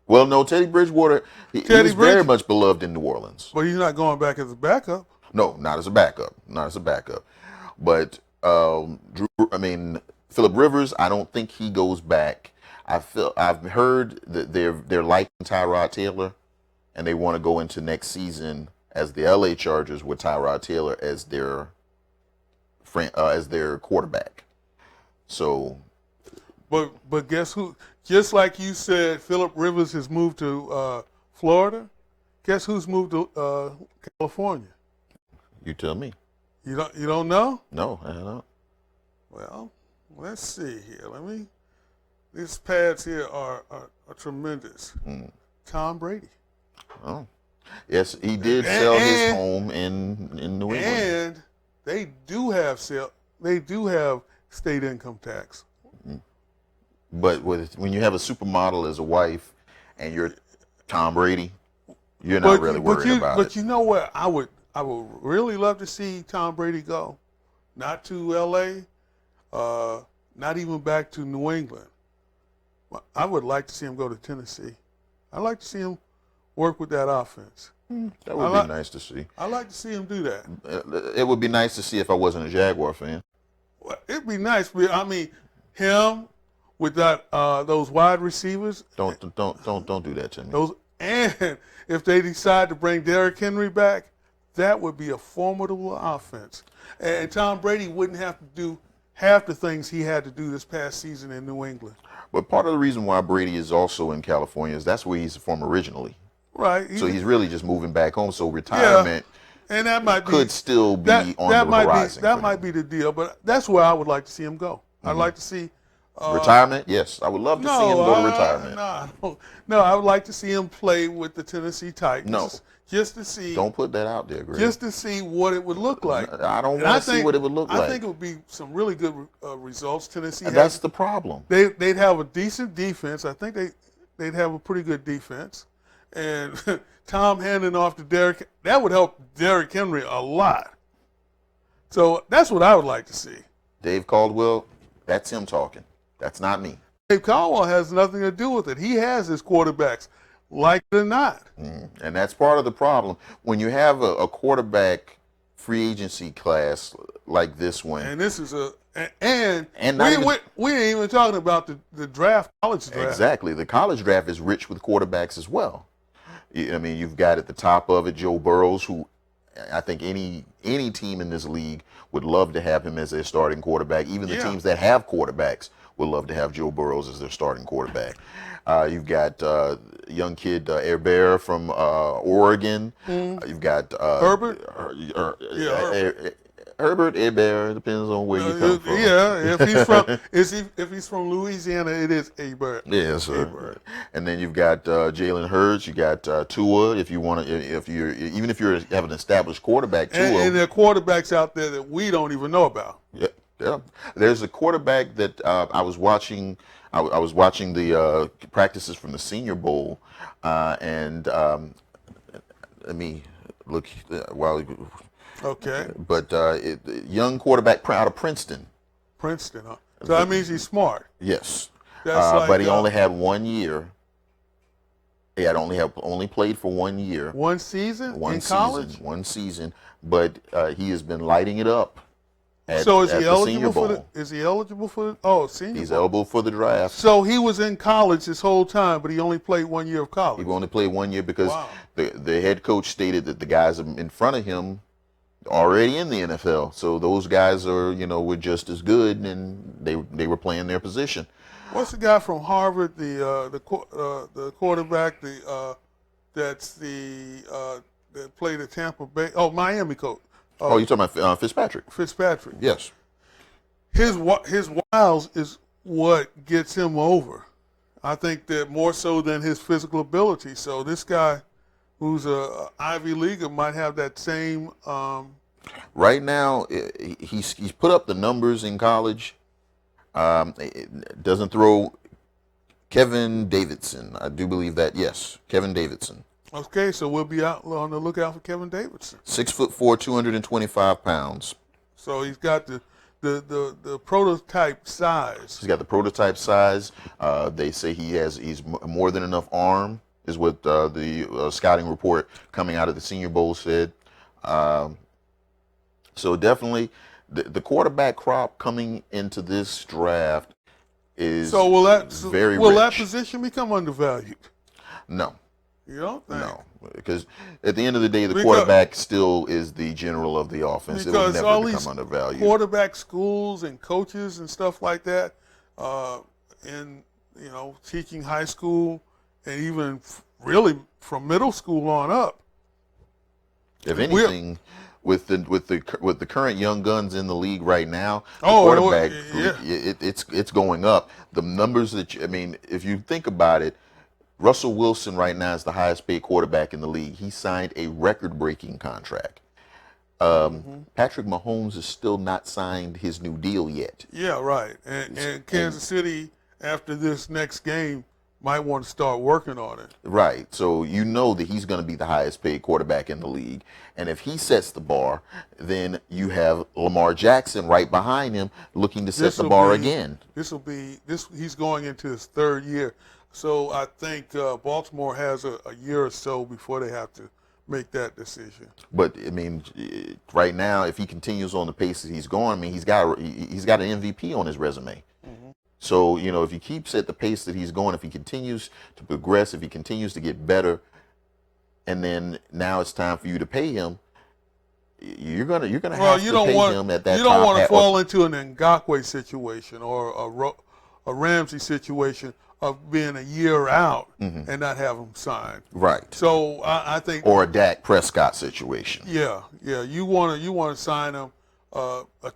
Well, no, Teddy Bridgewater, he Teddy was very Bridge- much beloved in New Orleans. But he's not going back as a backup. No, not as a backup. But Philip Rivers, I don't think he goes back. I've heard that they're liking Tyrod Taylor, and they want to go into next season as the LA Chargers with Tyrod Taylor as their quarterback. So, But guess who? Just like you said, Philip Rivers has moved to Florida. Guess who's moved to California? you tell me. You don't know? No, I don't. Well, let's see here. These pads here are tremendous. Tom Brady. Oh, yes, he did sell his home in New England. And they do have state income tax. But when you have a supermodel as a wife, and you're Tom Brady, you're not really worried about it. But you know what? I would really love to see Tom Brady go, not to L.A., not even back to New England. I would like to see him go to Tennessee. I'd like to see him work with that offense. That would be nice to see. I'd like to see him do that. It would be nice to see if I wasn't a Jaguar fan. Well, it'd be nice, but I mean, him without those wide receivers. Don't do that to me. Those, and if they decide to bring Derrick Henry back, that would be a formidable offense. And Tom Brady wouldn't have to do half the things he had to do this past season in New England. But part of the reason why Brady is also in California is that's where he's from originally. Right. So he's really just moving back home. So retirement and that might could still be on the horizon. That might be the deal, but that's where I would like to see him go. I'd like to see retirement. Yes, I would love to see him go to retirement. No, I would like to see him play with the Tennessee Titans. No. Just to see. Don't put that out there, Greg. Just to see what it would look like. I don't want to see what it would look like. I think it would be some really good results. Tennessee. That's the problem. They'd have a decent defense. I think they'd have a pretty good defense. And Tom handing off to Derrick, that would help Derrick Henry a lot. So that's what I would like to see. Dave Caldwell, that's him talking. That's not me. Dave Caldwell has nothing to do with it. He has his quarterbacks, like it or not. And that's part of the problem. When you have a quarterback free agency class like this one. And this is we ain't even talking about the draft, college draft. Exactly. The college draft is rich with quarterbacks as well. I mean, you've got at the top of it Joe Burrows, who I think any team in this league would love to have him as their starting quarterback. Even the teams that have quarterbacks would love to have Joe Burrows as their starting quarterback. You've got young kid Herbert from Oregon. You've got Herbert. Herbert, depends on where you come from. Yeah, if he's from Louisiana, it is Herbert. Yes, sir. Herbert. And then you've got Jalen Hurts. You got Tua. If you want to, if you have an established quarterback, Tua. And there are quarterbacks out there that we don't even know about. Yeah. There's a quarterback that I was watching. I was watching the practices from the Senior Bowl, and let me look while. Okay. But young quarterback out of Princeton. Princeton, huh? So that means he's smart. Yes. That's but he only had 1 year. He had only played for 1 year. One season in college? One season. But he has been lighting it up. So is he eligible for Senior He's Bowl? eligible for the draft. So he was in college this whole time, but he only played 1 year of college. He only played 1 year because the head coach stated that the guys in front of him already in the NFL. So those guys were just as good, and they were playing their position. What's the guy from Harvard, the quarterback, that played at Tampa Bay? Oh, Miami coach. You're talking about Fitzpatrick? Fitzpatrick. Yes. His wiles is what gets him over. I think that more so than his physical ability. So this guy, who's a Ivy Leaguer, might have that same. Right now, he's put up the numbers in college. Doesn't throw. Kevin Davidson, I do believe that. Yes, Kevin Davidson. Okay, so we'll be out on the lookout for Kevin Davidson. 6'4", 225 pounds. So he's got the prototype size. He's got the prototype size. They say he's more than enough arm, is what the scouting report coming out of the Senior Bowl said. So definitely, the quarterback crop coming into this draft is will that rich. position become undervalued? No. You don't think? No, because at the end of the day, the quarterback still is the general of the offense. It will never become undervalued. Quarterback schools and coaches and stuff like that, in teaching high school and even really from middle school on up. If anything, with the current young guns in the league right now, the quarterback it's going up. The numbers if you think about it. Russell Wilson right now is the highest paid quarterback in the league. He signed a record-breaking contract. Patrick Mahomes has still not signed his new deal yet. Yeah, right. And Kansas City, after this next game, might want to start working on it. Right. So you know that he's going to be the highest paid quarterback in the league. And if he sets the bar, then you have Lamar Jackson right behind him looking to set the bar again. He's going into his third year. So I think Baltimore has a year or so before they have to make that decision. But right now, if he continues on the pace that he's going, he's got an MVP on his resume. So, you know, if he keeps at the pace that he's going, if he continues to progress, if he continues to get better, and then now it's time for you to pay him, you're gonna have to pay him at that. You don't want to fall into an Ngakoue situation or a Ramsey situation of being a year out and not have him signed. Right. So I think, or a Dak Prescott situation. Yeah. You want to sign him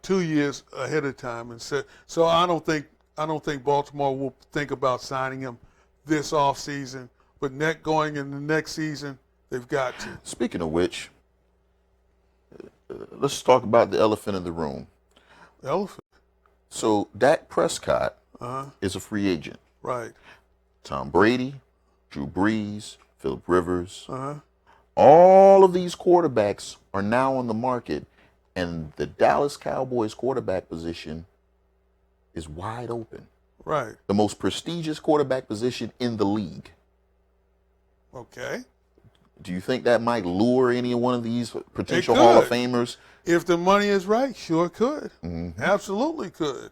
2 years ahead of time, and so I don't think Baltimore will think about signing him this offseason. But going in the next season, they've got to. Speaking of which, let's talk about the elephant in the room. The elephant. So Dak Prescott is a free agent. Right. Tom Brady, Drew Brees, Phillip Rivers, all of these quarterbacks are now on the market, and the Dallas Cowboys quarterback position is wide open. Right. The most prestigious quarterback position in the league. Okay. Do you think that might lure any one of these potential Hall of Famers? If the money is right, sure could. Absolutely could.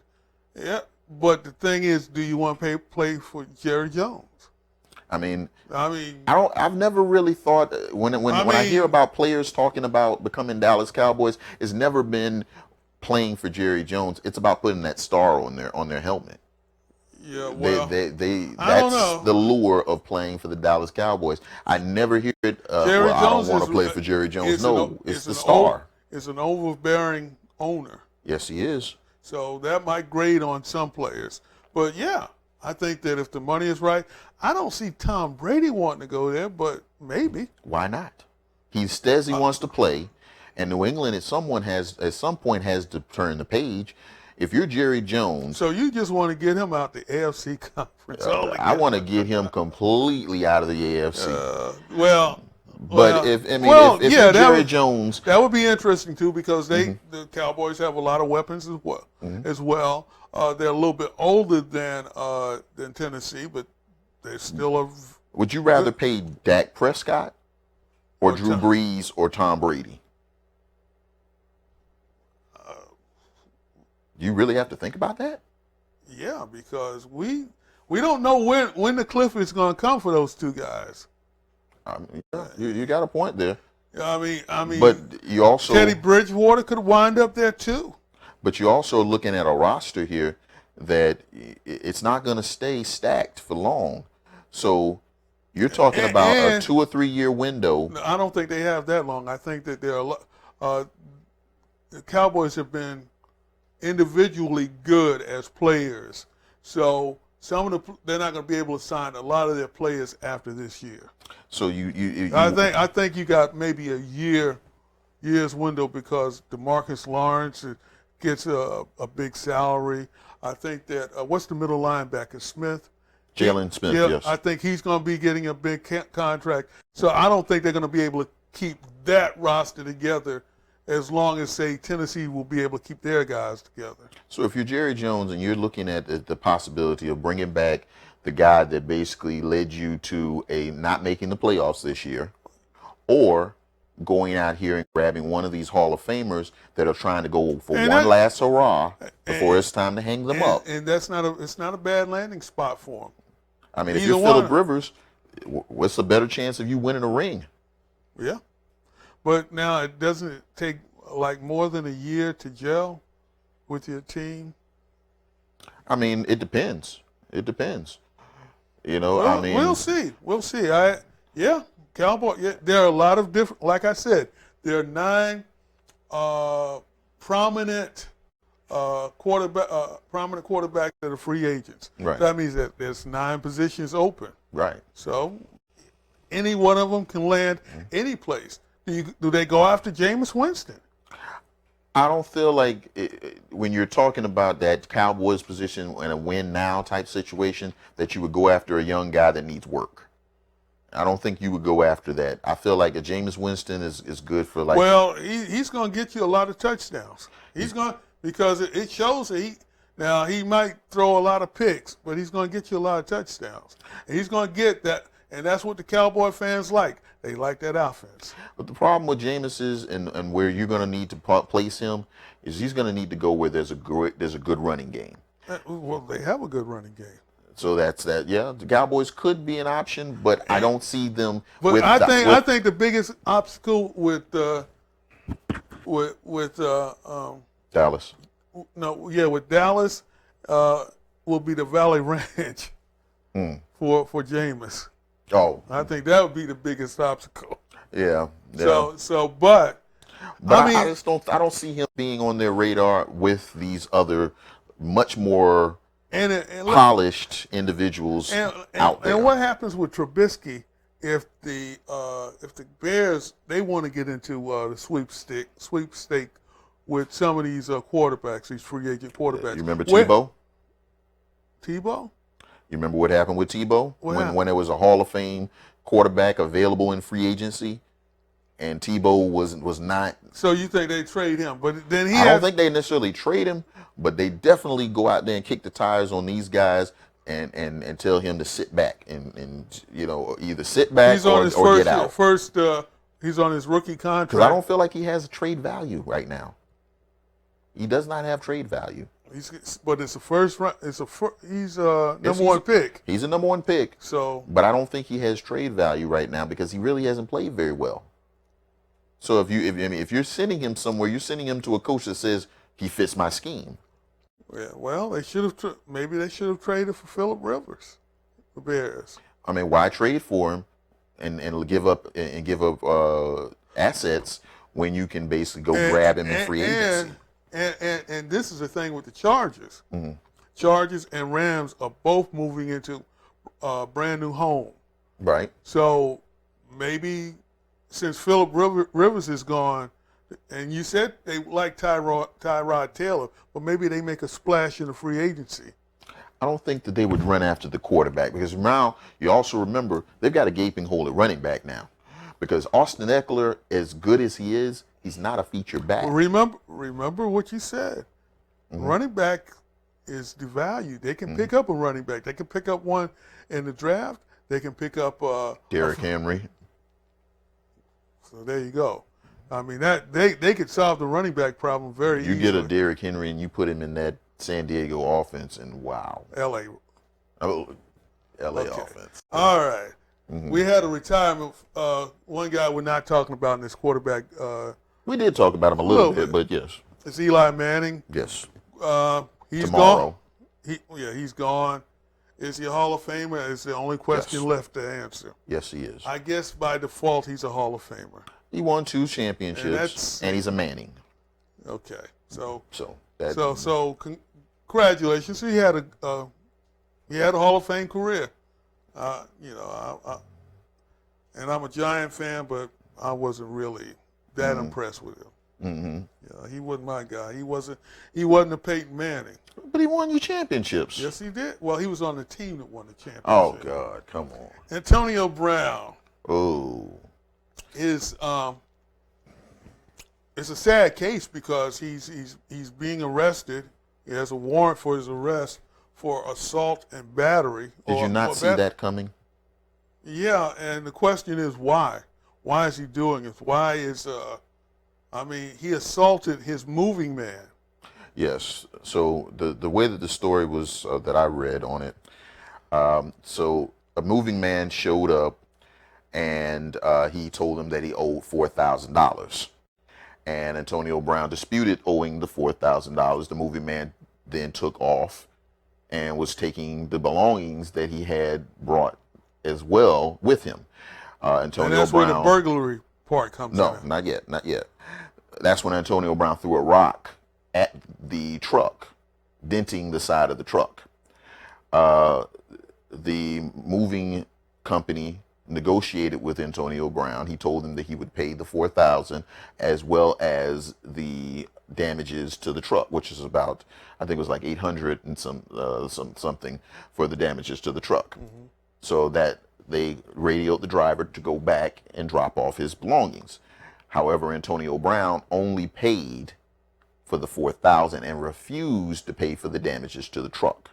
Yeah. But the thing is, do you want to play for Jerry Jones? I mean, I've never really thought when I hear about players talking about becoming Dallas Cowboys, it's never been playing for Jerry Jones. It's about putting that star on their helmet. Yeah, well, that's the lure of playing for the Dallas Cowboys. I never hear it. I don't want to play for Jerry Jones. It's the star. It's an overbearing owner. Yes, he is. So that might grate on some players. But yeah, I think that if the money is right, I don't see Tom Brady wanting to go there, but maybe. Why not? He says he wants to play, and New England at some point has to turn the page. If you're Jerry Jones, so you just want to get him out the AFC conference. I want to get him completely out of the AFC. If you're Jerry Jones, that would be interesting too, because the Cowboys have a lot of weapons as well. They're a little bit older than Tennessee, but they're still Would you rather pay Dak Prescott or Drew Brees or Tom Brady? You really have to think about that? Yeah, because we don't know when the cliff is going to come for those two guys. I mean, you got a point there. I mean, but you also Teddy Bridgewater could wind up there too. But you're also looking at a roster here that it's not going to stay stacked for long. So you're talking about a 2 or 3 year window. I don't think they have that long. I think that the Cowboys have been individually good as players. So they're not going to be able to sign a lot of their players after this year. So I think you got maybe a year's window, because DeMarcus Lawrence gets a big salary. I think that what's the middle linebacker, Smith? Jalen Smith, yeah, yes. I think he's going to be getting a big contract. So I don't think they're going to be able to keep that roster together as long as, say, Tennessee will be able to keep their guys together. So if you're Jerry Jones and you're looking at the possibility of bringing back the guy that basically led you to not making the playoffs this year, or going out here and grabbing one of these Hall of Famers that are trying to go for one last hurrah before it's time to hang them up. And it's not a bad landing spot for him. I mean, if you're Phillip Rivers, what's the better chance of you winning a ring? Yeah. But now it doesn't take like more than a year to gel with your team. I mean, it depends. It depends. You know, well, I mean, we'll see. Cowboy. Yeah, there are a lot of different. Like I said, there are 9 prominent quarterbacks that are free agents. Right. That means that there's 9 positions open. Right. So any one of them can land any place. Do they go after Jameis Winston? I don't feel like when you're talking about that Cowboys position in a win now type situation that you would go after a young guy that needs work. I don't think you would go after that. I feel like a Jameis Winston is good for like. Well, he's going to get you a lot of touchdowns. He's going, because it shows that he might throw a lot of picks, but he's going to get you a lot of touchdowns. And he's going to get that, and that's what the Cowboy fans like. They like that offense. But the problem with Jameis is, and where you're going to need to place him, is he's going to need to go where there's a good running game. Well, they have a good running game. So that's that. Yeah, the Cowboys could be an option, but I don't see them. But I think the biggest obstacle with Dallas. with Dallas will be the Valley Ranch for Jameis. Oh, I think that would be the biggest obstacle. yeah. But I mean, I don't see him being on their radar with these other much more and polished individuals out there. And what happens with Trubisky if the Bears they want to get into the sweepstake with some of these quarterbacks, these free agent quarterbacks? You remember Tebow? Tebow? You remember what happened with Tebow when there was a Hall of Fame quarterback available in free agency, and Tebow was not. So you think they trade him? But then I don't think they necessarily trade him, but they definitely go out there and kick the tires on these guys and tell him to sit back and either sit back or get out. He's on his rookie contract. Because I don't feel like he has a trade value right now. He does not have trade value. But it's a first round. He's a number one pick. He's a number one pick. So, but I don't think he has trade value right now because he really hasn't played very well. So if you're sending him somewhere, you're sending him to a coach that says he fits my scheme. Yeah, well, they should have. Maybe they should have traded for Phillip Rivers, the Bears. I mean, why trade for him and give up assets when you can basically go grab him in free agency? And this is the thing with the Chargers. Mm-hmm. Chargers and Rams are both moving into a brand new home. Right. So maybe since Phillip Rivers is gone, and you said they like Tyrod Taylor, but maybe they make a splash in the free agency. I don't think that they would run after the quarterback because now you also remember they've got a gaping hole at running back now because Austin Eckler, as good as he is, he's not a feature back. Remember what you said. Mm-hmm. Running back is devalued. They can pick up a running back. They can pick up one in the draft. They can pick up Derrick Henry. So there you go. I mean that they could solve the running back problem very easily. You get a Derrick Henry and you put him in that San Diego offense, and wow. LA offense. All right. Mm-hmm. We had a retirement. One guy we're not talking about in this quarterback. We did talk about him a little bit, but yes. It's Eli Manning. Yes. He's Tomorrow. gone. He's gone. Is he a Hall of Famer? Is the only question left to answer. Yes, he is. I guess by default he's a Hall of Famer. He won 2 championships, and he's a Manning. Okay. Congratulations. He had a Hall of Fame career. And I'm a Giant fan, but I wasn't really that impressed with him. Mm-hmm. Yeah, he wasn't my guy. He wasn't a Peyton Manning. But he won you championships. Yes, he did. Well, he was on the team that won the championship. Oh God, come on. Antonio Brown. Oh. It's a sad case because he's being arrested. He has a warrant for his arrest for assault and battery. Did you not see that coming? Yeah, and the question is why? Why is he doing it? Why is he assaulted his moving man. Yes. So the way that the story was that I read on it, so a moving man showed up and he told him that he owed $4,000. And Antonio Brown disputed owing the $4,000. The moving man then took off and was taking the belongings that he had brought as well with him. Antonio and that's Brown, where the burglary part comes in. No, not yet. That's when Antonio Brown threw a rock at the truck, denting the side of the truck. The moving company negotiated with Antonio Brown. He told them that he would pay the $4,000 as well as the damages to the truck, which is about, I think it was like $800 and something for the damages to the truck. Mm-hmm. So that they radioed the driver to go back and drop off his belongings. However, Antonio Brown only paid for the $4,000 and refused to pay for the damages to the truck.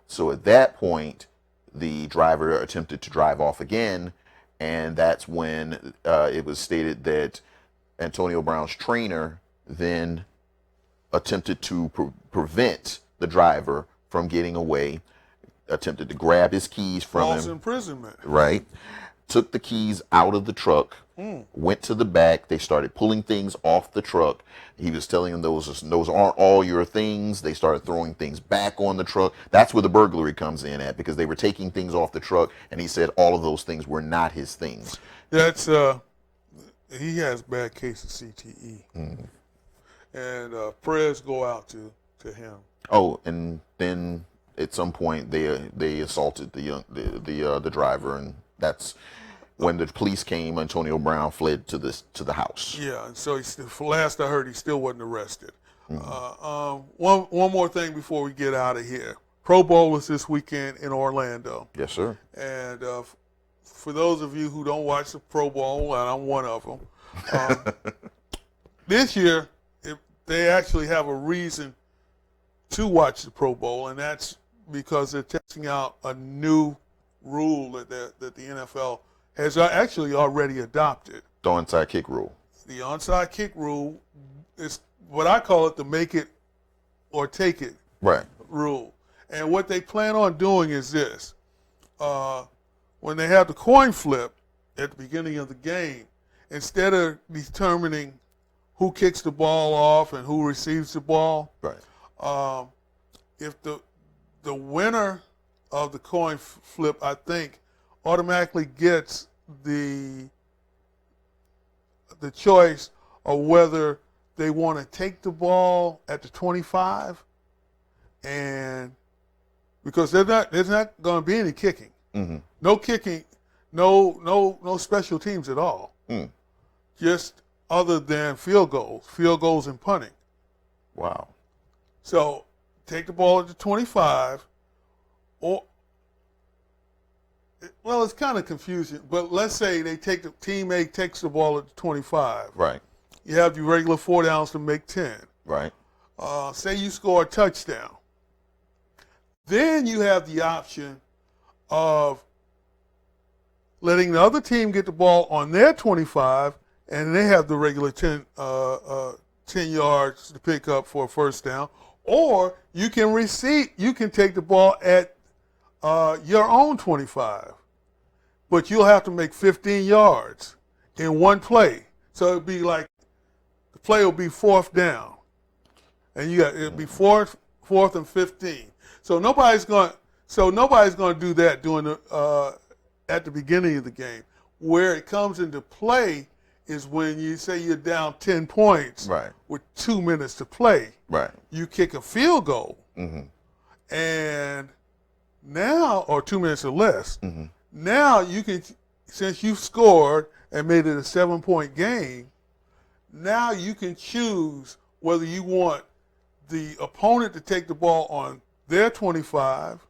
So at that point, the driver attempted to drive off again, and that's when it was stated that Antonio Brown's trainer then attempted to prevent the driver from getting away, attempted to grab his keys from False him. imprisonment. Right. Took the keys out of the truck, went to the back. They started pulling things off the truck. He was telling them those aren't all your things. They started throwing things back on the truck. That's where the burglary comes in at, because they were taking things off the truck, and he said all of those things were not his things. That's he has bad case of CTE, and prayers go out to him. Oh, and then at some point they assaulted the driver, and that's when the police came. Antonio Brown fled to the house. Yeah, and so last I heard, he still wasn't arrested. One more thing before we get out of here. Pro Bowl is this weekend in Orlando. Yes, sir. And for those of you who don't watch the Pro Bowl, and I'm one of them, this year they actually have a reason to watch the Pro Bowl, and that's because they're testing out a new rule that the NFL has actually already adopted. The onside kick rule. The onside kick rule is what I call it, the make it or take it Right. rule. And what they plan on doing is this. When they have the coin flip at the beginning of the game, instead of determining who kicks the ball off and who receives the ball, Right. if the winner of the coin flip, I think, automatically gets the choice of whether they want to take the ball at the 25, and because there's not going to be any kicking, no kicking, no special teams at all, just other than field goals and punting. Wow. So take the ball at the 25, or well, it's kind of confusing, but let's say team A takes the ball at the 25. Right. You have your regular 4 downs to make 10. Right. Say you score a touchdown. Then you have the option of letting the other team get the ball on their 25, and they have the regular 10 yards to pick up for a first down. Or you can take the ball at your own 25, but you'll have to make 15 yards in one play. So it'd be like the play will be 4th down, and it'll be fourth and 15. So nobody's going to do that during at the beginning of the game. Where it comes into play is when you say you're down 10 points, Right. with 2 minutes to play. Right. You kick a field goal, and now, or 2 minutes or less, now you can, since you've scored and made it a 7-point game, now you can choose whether you want the opponent to take the ball on their 25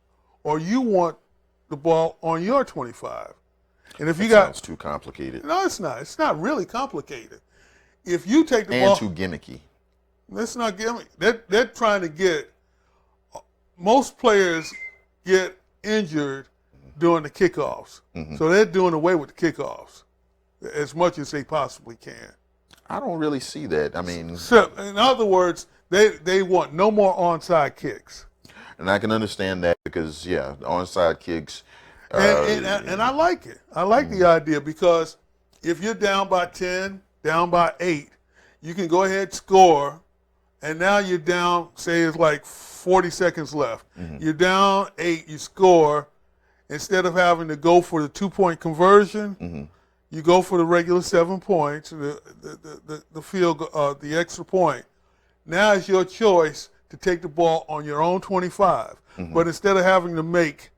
or you want the ball on your 25. And if you Sounds too complicated. no, it's not. It's not really complicated. If you take the And ball, too gimmicky. let's not give me. They're trying to get. Most players get injured during the kickoffs, so they're doing away with the kickoffs as much as they possibly can. I don't really see that. I mean, So, in other words, they want no more onside kicks, and I can understand that because, yeah, the onside kicks. and I like it. I like the idea because if you're down by 10, down by 8, you can go ahead and score, and now you're down. Say it's like 40 seconds left. You're down 8. You score. Instead of having to go for the 2-point conversion, you go for the regular 7 points, the field, the extra point. Now it's your choice to take the ball on your own 25. But instead of having to make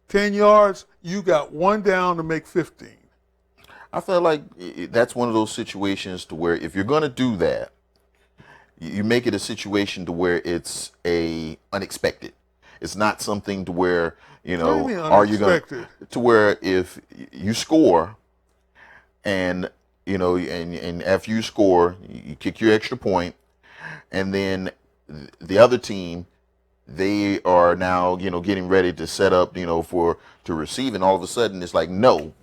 10 yards, you got 1 down to make 15. I feel like that's one of those situations to where if you're going to do that, you make it a situation to where it's unexpected. It's not something to where, What do you mean are you going unexpected? to where if you score and, and after you score, you kick your extra point, and then the other team, they are now, getting ready to set up, to receive, and all of a sudden it's like, no,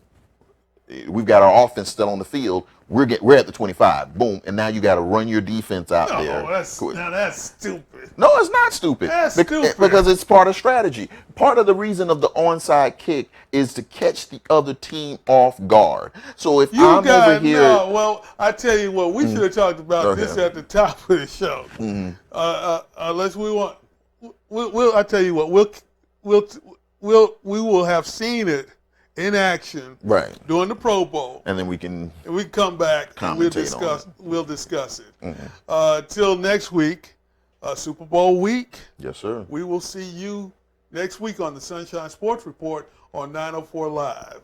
we've got our offense still on the field. We're at the 25. Boom, and now you got to run your defense out there. Now that's stupid. No, it's not stupid. That's stupid. Because it's part of strategy. Part of the reason of the onside kick is to catch the other team off guard. So if I'm over here, well, I tell you what, we should have talked about this at the top of the show. Unless we want, I tell you what, we will have seen it in action right during the Pro Bowl, and then we can come back and we'll discuss it. Till next week, Super Bowl week. Yes, sir. We will see you next week on the Sunshine Sports Report on 904 Live.